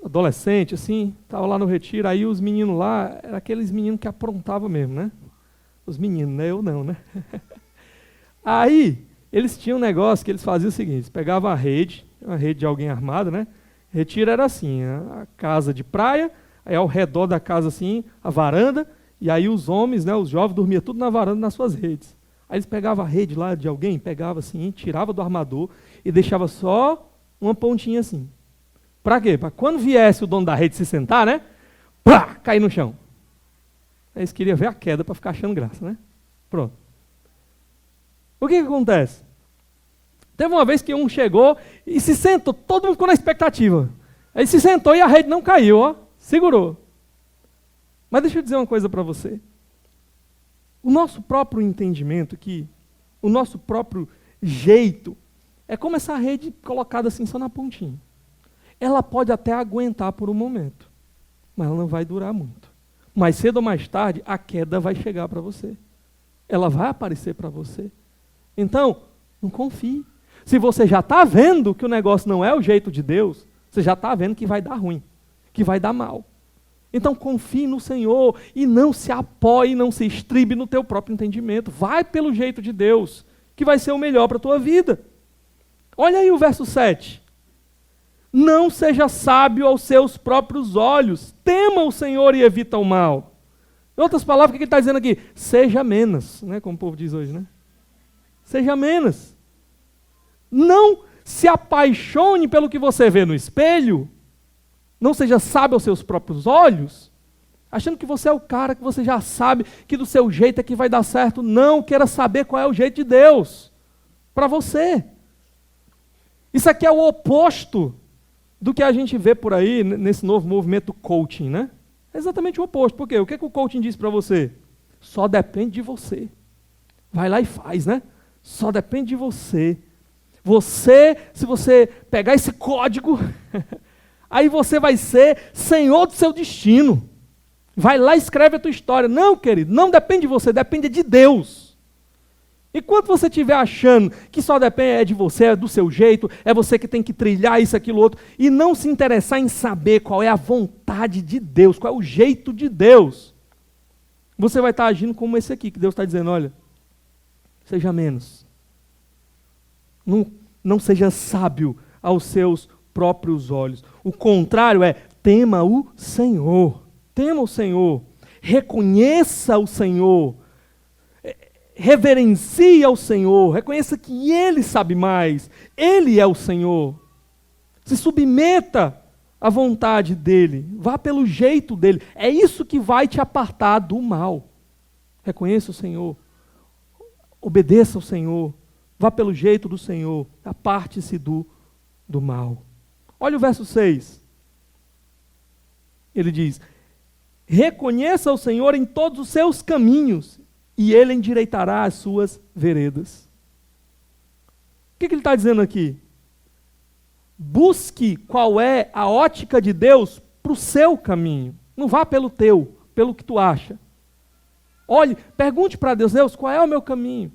Adolescente, assim, estava lá no retiro, aí os meninos lá, eram aqueles meninos que aprontavam mesmo, né? Os meninos, né? Eu não, né? Aí, eles tinham um negócio que eles faziam o seguinte, eles pegavam a rede de alguém armado, né? Retiro era assim, a casa de praia, aí ao redor da casa assim, a varanda, e aí os homens, né, os jovens dormiam tudo na varanda nas suas redes. Aí eles pegavam a rede lá de alguém, pegava assim, tirava do armador e deixava só uma pontinha assim. Para quê? Para quando viesse o dono da rede se sentar, né? Pá, cair no chão. Aí eles queriam ver a queda para ficar achando graça, né? Pronto. O que acontece? Teve uma vez que um chegou e se sentou, todo mundo ficou na expectativa. Aí se sentou e a rede não caiu, ó, segurou. Mas deixa eu dizer uma coisa para você. O nosso próprio entendimento aqui, o nosso próprio jeito, é como essa rede colocada assim só na pontinha. Ela pode até aguentar por um momento, mas ela não vai durar muito. Mais cedo ou mais tarde, a queda vai chegar para você. Ela vai aparecer para você. Então, não confie. Se você já está vendo que o negócio não é o jeito de Deus, você já está vendo que vai dar ruim, que vai dar mal. Então confie no Senhor e não se apoie, não se estribe no teu próprio entendimento. Vai pelo jeito de Deus, que vai ser o melhor para a tua vida. Olha aí o verso 7. Não seja sábio aos seus próprios olhos, tema o Senhor e evita o mal. Em outras palavras, o que ele está dizendo aqui? Seja menos, né? Como o povo diz hoje, né? Seja menos. Não se apaixone pelo que você vê no espelho. Não seja sábio aos seus próprios olhos, achando que você é o cara, que você já sabe que do seu jeito é que vai dar certo. Não, queira saber qual é o jeito de Deus para você. Isso aqui é o oposto do que a gente vê por aí nesse novo movimento coaching, né? É exatamente o oposto. Por quê? O que o coaching diz para você? Só depende de você. Vai lá e faz, né? Só depende de você. Você, se você pegar esse código... Aí você vai ser senhor do seu destino. Vai lá e escreve a tua história. Não, querido, não depende de você, depende de Deus. Enquanto você estiver achando que só depende de você, é do seu jeito, é você que tem que trilhar isso, aquilo, outro, e não se interessar em saber qual é a vontade de Deus, qual é o jeito de Deus, você vai estar agindo como esse aqui, que Deus está dizendo, olha, seja menos. Não seja sábio aos seus próprios olhos. O contrário é, tema o Senhor. Tema o Senhor. Reconheça o Senhor. Reverencie ao Senhor. Reconheça que Ele sabe mais. Ele é o Senhor. Se submeta à vontade dEle. Vá pelo jeito dEle. É isso que vai te apartar do mal. Reconheça o Senhor. Obedeça ao Senhor. Vá pelo jeito do Senhor. Aparte-se do mal. Olha o verso 6. Ele diz, reconheça o Senhor em todos os seus caminhos, e Ele endireitará as suas veredas. O que ele está dizendo aqui? Busque qual é a ótica de Deus para o seu caminho. Não vá pelo teu, pelo que tu acha. Olhe, pergunte para Deus, Deus, qual é o meu caminho?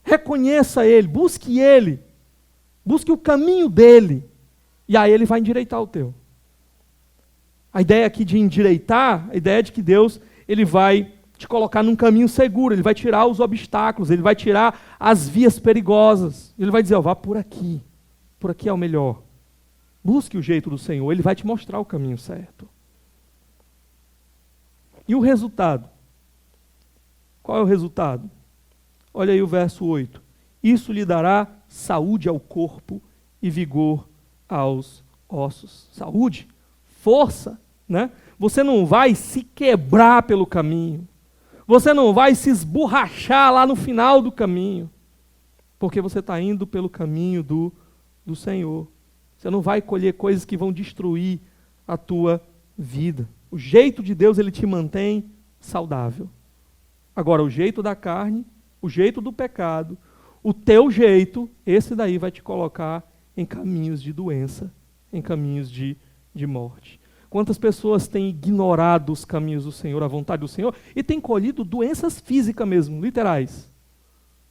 Reconheça Ele, busque Ele. Busque o caminho dEle. E aí Ele vai endireitar o teu. A ideia aqui de endireitar, a ideia é de que Deus, Ele vai te colocar num caminho seguro, Ele vai tirar os obstáculos, Ele vai tirar as vias perigosas. Ele vai dizer, ó, vá por aqui é o melhor. Busque o jeito do Senhor, Ele vai te mostrar o caminho certo. E o resultado? Qual é o resultado? Olha aí o verso 8. Isso lhe dará saúde ao corpo e vigor aos ossos. Saúde, força, né? Você não vai se quebrar pelo caminho. Você não vai se esborrachar lá no final do caminho. Porque você está indo pelo caminho do Senhor. Você não vai colher coisas que vão destruir a tua vida. O jeito de Deus, Ele te mantém saudável. Agora, o jeito da carne, o jeito do pecado, o teu jeito, esse daí vai te colocar em caminhos de doença, em caminhos de morte. Quantas pessoas têm ignorado os caminhos do Senhor, a vontade do Senhor, e têm colhido doenças físicas mesmo, literais.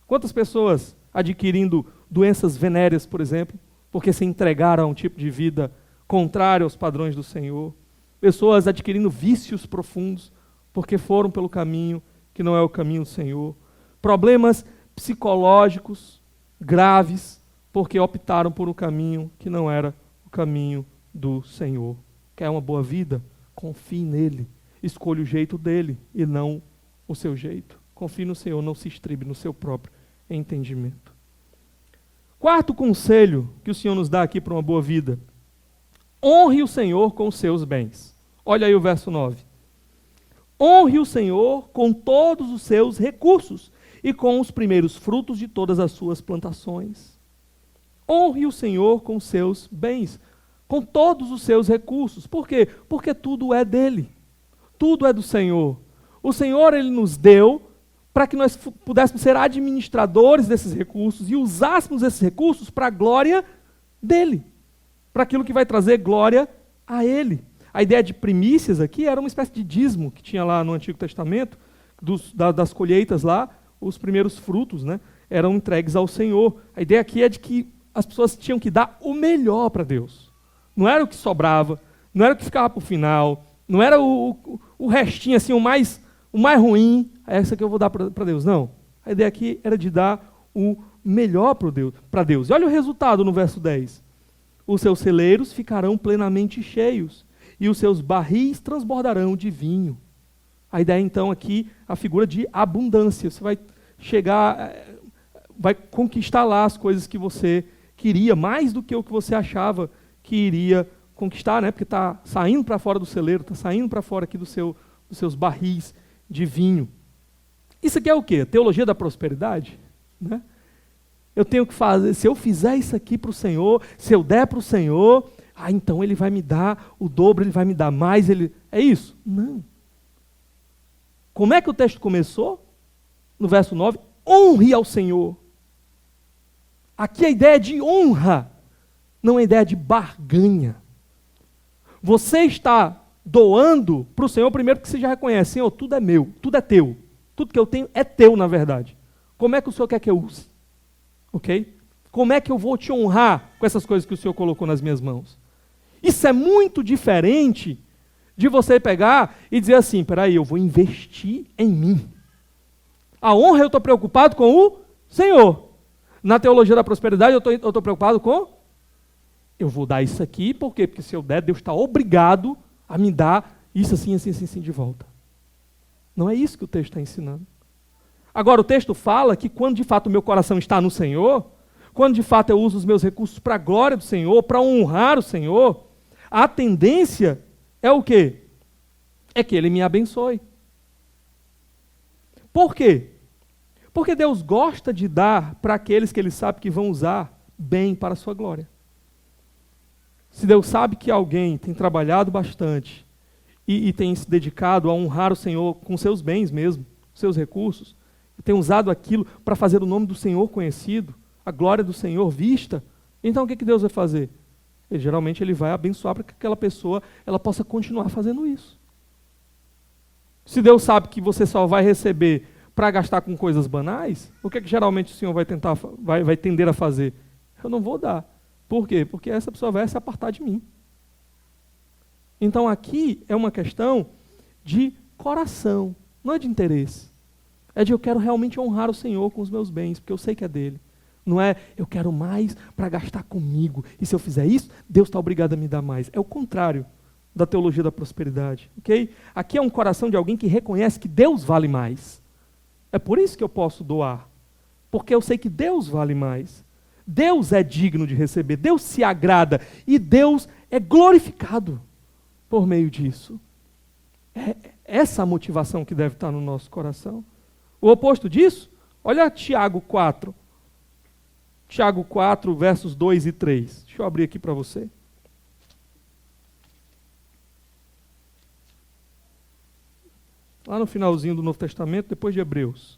Quantas pessoas adquirindo doenças venéreas, por exemplo, porque se entregaram a um tipo de vida contrário aos padrões do Senhor. Pessoas adquirindo vícios profundos, porque foram pelo caminho que não é o caminho do Senhor. Problemas psicológicos graves, porque optaram por um caminho que não era o caminho do Senhor. Quer uma boa vida? Confie nele. Escolha o jeito dele e não o seu jeito. Confie no Senhor, não se estribe no seu próprio entendimento. Quarto conselho que o Senhor nos dá aqui para uma boa vida: honre o Senhor com os seus bens. Olha aí o verso 9. Honre o Senhor com todos os seus recursos e com os primeiros frutos de todas as suas plantações. Honre o Senhor com os seus bens, com todos os seus recursos. Por quê? Porque tudo é dele. Tudo é do Senhor. O Senhor, ele nos deu para que nós pudéssemos ser administradores desses recursos e usássemos esses recursos para a glória dele, para aquilo que vai trazer glória a ele. A ideia de primícias aqui era uma espécie de dízimo que tinha lá no Antigo Testamento, das colheitas lá, os primeiros frutos, né, eram entregues ao Senhor. A ideia aqui é de que as pessoas tinham que dar o melhor para Deus. Não era o que sobrava, não era o que ficava para o final, não era o restinho, assim, o mais ruim, essa que eu vou dar para Deus. Não. A ideia aqui era de dar o melhor para Deus. E olha o resultado no verso 10. Os seus celeiros ficarão plenamente cheios e os seus barris transbordarão de vinho. A ideia, então, aqui, a figura de abundância. Você vai chegar, vai conquistar lá as coisas que você queria, mais do que o que você achava que iria conquistar, né? Porque está saindo para fora do celeiro, está saindo para fora aqui dos seus barris de vinho. Isso aqui é o quê? Teologia da prosperidade? Né? Eu tenho que fazer, se eu fizer isso aqui para o Senhor, se eu der para o Senhor, então Ele vai me dar o dobro, Ele vai me dar mais. É isso? Não. Como é que o texto começou? No verso 9, honre ao Senhor. Aqui a ideia é de honra, não é ideia de barganha. Você está doando para o Senhor, primeiro porque você já reconhece, Senhor, tudo é meu, tudo é teu. Tudo que eu tenho é teu, na verdade. Como é que o Senhor quer que eu use? Ok? Como é que eu vou te honrar com essas coisas que o Senhor colocou nas minhas mãos? Isso é muito diferente de você pegar e dizer assim, peraí, eu vou investir em mim. A honra eu estou preocupado com o Senhor. Na teologia da prosperidade eu estou preocupado com... Eu vou dar isso aqui, por quê? Porque se eu der, Deus está obrigado a me dar isso assim, assim, assim, assim de volta. Não é isso que o texto está ensinando. Agora, o texto fala que quando de fato o meu coração está no Senhor, quando de fato eu uso os meus recursos para a glória do Senhor, para honrar o Senhor, a tendência é o quê? É que Ele me abençoe. Por quê? Porque Deus gosta de dar para aqueles que Ele sabe que vão usar bem para a sua glória. Se Deus sabe que alguém tem trabalhado bastante e tem se dedicado a honrar o Senhor com seus bens mesmo, seus recursos, e tem usado aquilo para fazer o nome do Senhor conhecido, a glória do Senhor vista, então o que Deus vai fazer? Geralmente Ele vai abençoar para que aquela pessoa ela possa continuar fazendo isso. Se Deus sabe que você só vai receber para gastar com coisas banais, o que geralmente o Senhor vai tender a fazer? Eu não vou dar. Por quê? Porque essa pessoa vai se apartar de mim. Então aqui é uma questão de coração, não é de interesse. É de eu quero realmente honrar o Senhor com os meus bens, porque eu sei que é dele. Não é eu quero mais para gastar comigo, e se eu fizer isso, Deus está obrigado a me dar mais. É o contrário da teologia da prosperidade. Okay? Aqui é um coração de alguém que reconhece que Deus vale mais. É por isso que eu posso doar, porque eu sei que Deus vale mais. Deus é digno de receber, Deus se agrada e Deus é glorificado por meio disso. É essa a motivação que deve estar no nosso coração. O oposto disso, olha Tiago 4. Tiago 4, versos 2 e 3. Deixa eu abrir aqui para você. Lá no finalzinho do Novo Testamento, depois de Hebreus.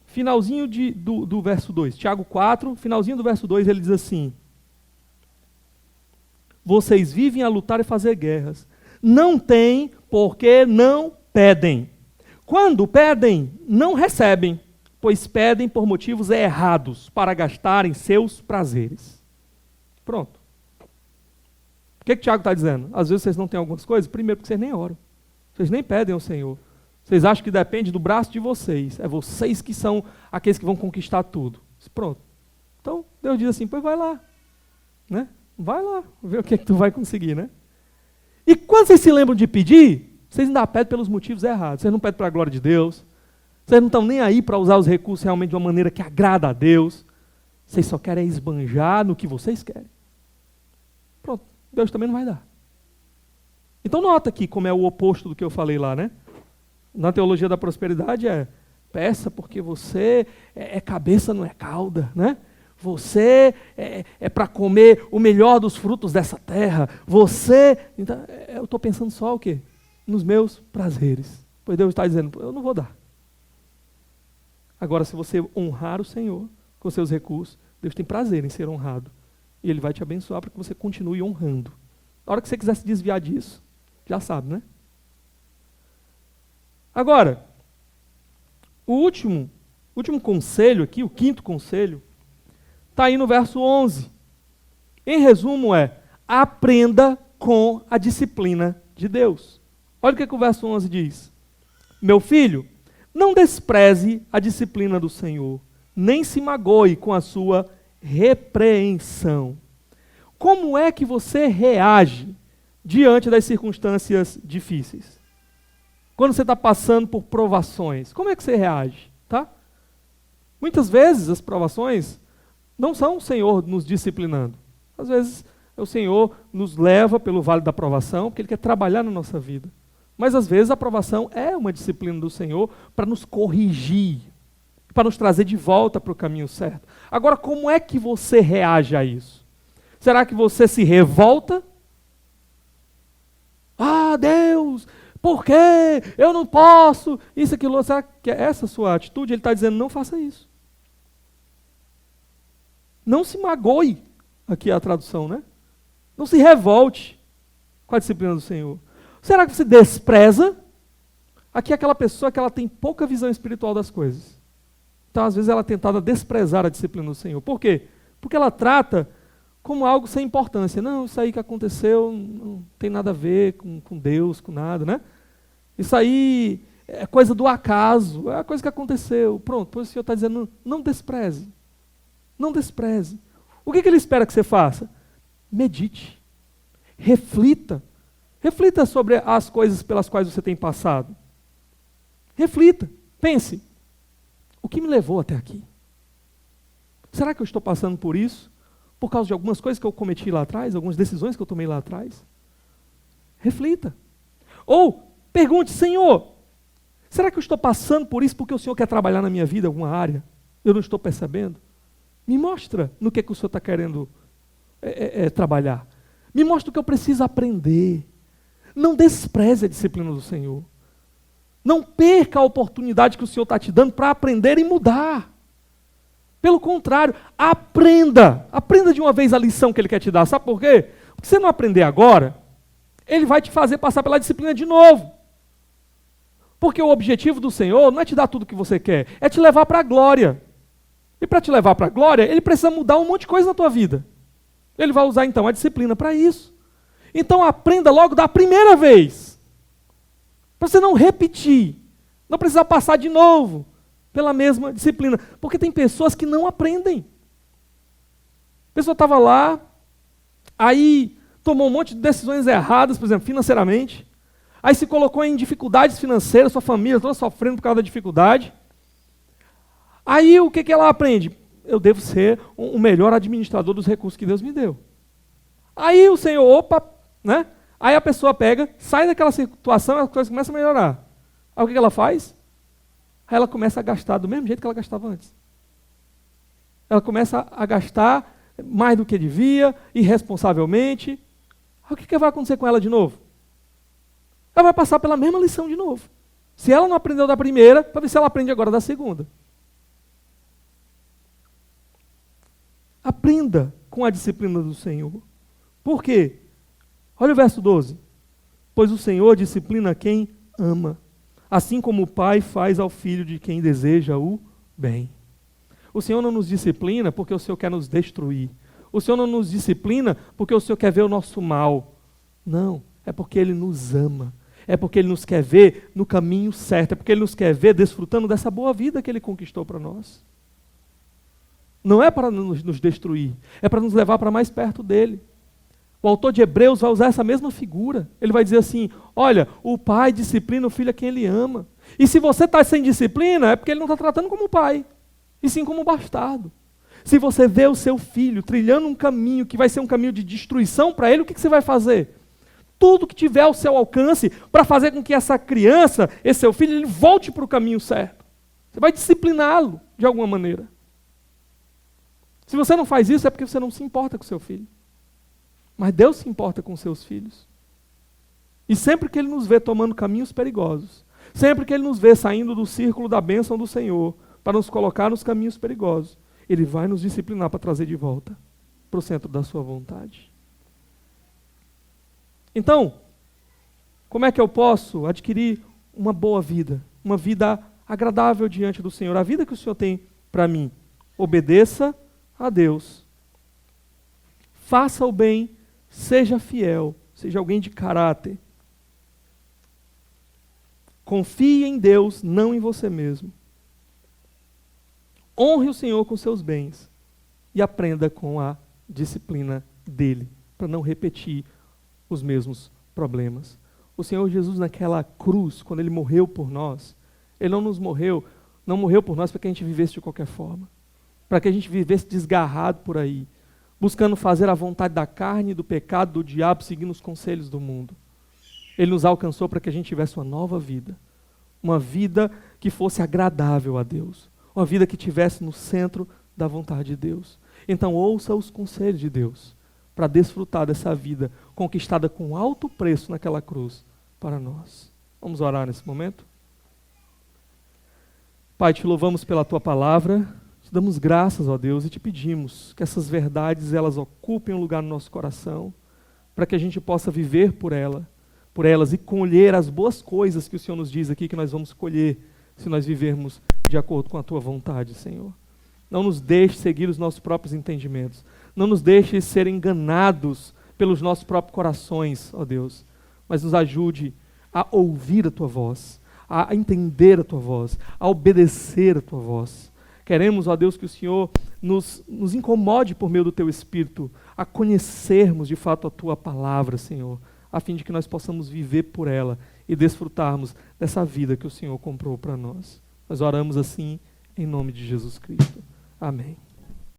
Finalzinho do verso 2, Tiago 4, finalzinho do verso 2, ele diz assim: vocês vivem a lutar e fazer guerras. Não têm porque não pedem. Quando pedem, não recebem, pois pedem por motivos errados, para gastarem seus prazeres. Pronto. O que Tiago está dizendo? Às vezes vocês não têm algumas coisas, primeiro porque vocês nem oram. Vocês nem pedem ao Senhor. Vocês acham que depende do braço de vocês. É vocês que são aqueles que vão conquistar tudo. Pronto. Então, Deus diz assim, pois vai lá. Né? Vai lá, ver o que é que tu vai conseguir, né? E quando vocês se lembram de pedir, vocês ainda pedem pelos motivos errados. Vocês não pedem para a glória de Deus. Vocês não estão nem aí para usar os recursos realmente de uma maneira que agrada a Deus. Vocês só querem esbanjar no que vocês querem. Pronto, Deus também não vai dar. Então nota aqui como é o oposto do que eu falei lá, né? Na teologia da prosperidade peça porque você é cabeça, não é cauda, né? Você é para comer o melhor dos frutos dessa terra. Então, eu estou pensando só o quê? Nos meus prazeres. Pois Deus está dizendo, eu não vou dar. Agora, se você honrar o Senhor com seus recursos, Deus tem prazer em ser honrado. E Ele vai te abençoar para que você continue honrando. Na hora que você quiser se desviar disso, já sabe, né? Agora, o último conselho aqui, o quinto conselho, está aí no verso 11. Em resumo aprenda com a disciplina de Deus. Olha o que o verso 11 diz. Meu filho, não despreze a disciplina do Senhor, nem se magoe com a sua repreensão. Como é que você reage diante das circunstâncias difíceis? Quando você está passando por provações, como é que você reage? Tá? Muitas vezes as provações não são o Senhor nos disciplinando. Às vezes o Senhor nos leva pelo vale da provação, porque Ele quer trabalhar na nossa vida. Mas às vezes a provação é uma disciplina do Senhor para nos corrigir, para nos trazer de volta para o caminho certo. Agora, como é que você reage a isso? Será que você se revolta? Ah, Deus, por quê? Eu não posso, isso, aquilo. Será que é essa a sua atitude? Ele está dizendo, não faça isso. Não se magoe, aqui é a tradução, né? Não se revolte com a disciplina do Senhor. Será que você despreza? Aqui é aquela pessoa que ela tem pouca visão espiritual das coisas. Então, às vezes, ela é tentada a desprezar a disciplina do Senhor. Por quê? Porque ela trata como algo sem importância. Não, isso aí que aconteceu não tem nada a ver com Deus, com nada, né? Isso aí é coisa do acaso, é a coisa que aconteceu. Pronto, pois o Senhor está dizendo, não despreze. Não despreze. O que Ele espera que você faça? Medite. Reflita. Reflita sobre as coisas pelas quais você tem passado. Reflita. Pense. O que me levou até aqui? Será que eu estou passando por isso? Por causa de algumas coisas que eu cometi lá atrás? Algumas decisões que eu tomei lá atrás? Reflita. Ou pergunte, Senhor, será que eu estou passando por isso porque o Senhor quer trabalhar na minha vida, em alguma área? Eu não estou percebendo? Me mostra no que o Senhor está querendo trabalhar. Me mostra o que eu preciso aprender. Não despreze a disciplina do Senhor. Não perca a oportunidade que o Senhor está te dando para aprender e mudar. Pelo contrário, aprenda. Aprenda de uma vez a lição que Ele quer te dar. Sabe por quê? Porque se você não aprender agora, Ele vai te fazer passar pela disciplina de novo. Porque o objetivo do Senhor não é te dar tudo o que você quer, é te levar para a glória. E para te levar para a glória, Ele precisa mudar um monte de coisa na tua vida. Ele vai usar então a disciplina para isso. Então aprenda logo da primeira vez. Para você não repetir. Não precisar passar de novo pela mesma disciplina. Porque tem pessoas que não aprendem. A pessoa estava lá, aí tomou um monte de decisões erradas, por exemplo, financeiramente. Aí se colocou em dificuldades financeiras, sua família toda sofrendo por causa da dificuldade. Aí o que ela aprende? Eu devo ser o melhor administrador dos recursos que Deus me deu. Aí o Senhor, né? Aí a pessoa pega, sai daquela situação e as coisas começam a melhorar. Aí o que ela faz? Aí ela começa a gastar do mesmo jeito que ela gastava antes. Ela começa a gastar mais do que devia, irresponsavelmente. Aí o que vai acontecer com ela de novo? Ela vai passar pela mesma lição de novo. Se ela não aprendeu da primeira, para ver se ela aprende agora da segunda. Aprenda com a disciplina do Senhor. Por quê? Olha o verso 12. Pois o Senhor disciplina quem ama, assim como o pai faz ao filho de quem deseja o bem. O Senhor não nos disciplina porque o Senhor quer nos destruir. O Senhor não nos disciplina porque o Senhor quer ver o nosso mal. Não, é porque Ele nos ama. é porque Ele nos quer ver no caminho certo, é porque Ele nos quer ver desfrutando dessa boa vida que Ele conquistou para nós. Não é para nos destruir, é para nos levar para mais perto dEle. O autor de Hebreus vai usar essa mesma figura. Ele vai dizer assim, olha, o pai disciplina o filho a quem ele ama. E se você está sem disciplina, é porque ele não está tratando como pai, e sim como bastardo. Se você vê o seu filho trilhando um caminho que vai ser um caminho de destruição para ele, o que você vai fazer? Tudo que tiver ao seu alcance para fazer com que essa criança, esse seu filho, ele volte para o caminho certo. Você vai discipliná-lo de alguma maneira. Se você não faz isso, é porque você não se importa com o seu filho. Mas Deus se importa com os seus filhos. E sempre que Ele nos vê tomando caminhos perigosos, sempre que Ele nos vê saindo do círculo da bênção do Senhor, para nos colocar nos caminhos perigosos, Ele vai nos disciplinar para trazer de volta para o centro da sua vontade. Então, como é que eu posso adquirir uma boa vida? Uma vida agradável diante do Senhor? A vida que o Senhor tem para mim. Obedeça a Deus. Faça o bem, seja fiel, seja alguém de caráter. Confie em Deus, não em você mesmo. Honre o Senhor com seus bens e aprenda com a disciplina dEle, para não repetir os mesmos problemas. O Senhor Jesus naquela cruz, quando Ele morreu por nós, Ele não morreu por nós para que a gente vivesse de qualquer forma, para que a gente vivesse desgarrado por aí, buscando fazer a vontade da carne, do pecado, do diabo, seguindo os conselhos do mundo. Ele nos alcançou para que a gente tivesse uma nova vida, uma vida que fosse agradável a Deus, uma vida que estivesse no centro da vontade de Deus. Então ouça os conselhos de Deus, para desfrutar dessa vida conquistada com alto preço naquela cruz para nós. Vamos orar nesse momento? Pai, te louvamos pela Tua palavra, te damos graças, ó Deus, e te pedimos que essas verdades elas ocupem um lugar no nosso coração, para que a gente possa viver por elas e colher as boas coisas que o Senhor nos diz aqui que nós vamos colher se nós vivermos de acordo com a Tua vontade, Senhor. Não nos deixe seguir os nossos próprios entendimentos. Não nos deixe ser enganados pelos nossos próprios corações, ó Deus. Mas nos ajude a ouvir a Tua voz, a entender a Tua voz, a obedecer a Tua voz. Queremos, ó Deus, que o Senhor nos incomode por meio do Teu Espírito a conhecermos de fato a Tua palavra, Senhor, a fim de que nós possamos viver por ela e desfrutarmos dessa vida que o Senhor comprou para nós. Nós oramos assim em nome de Jesus Cristo. Amém.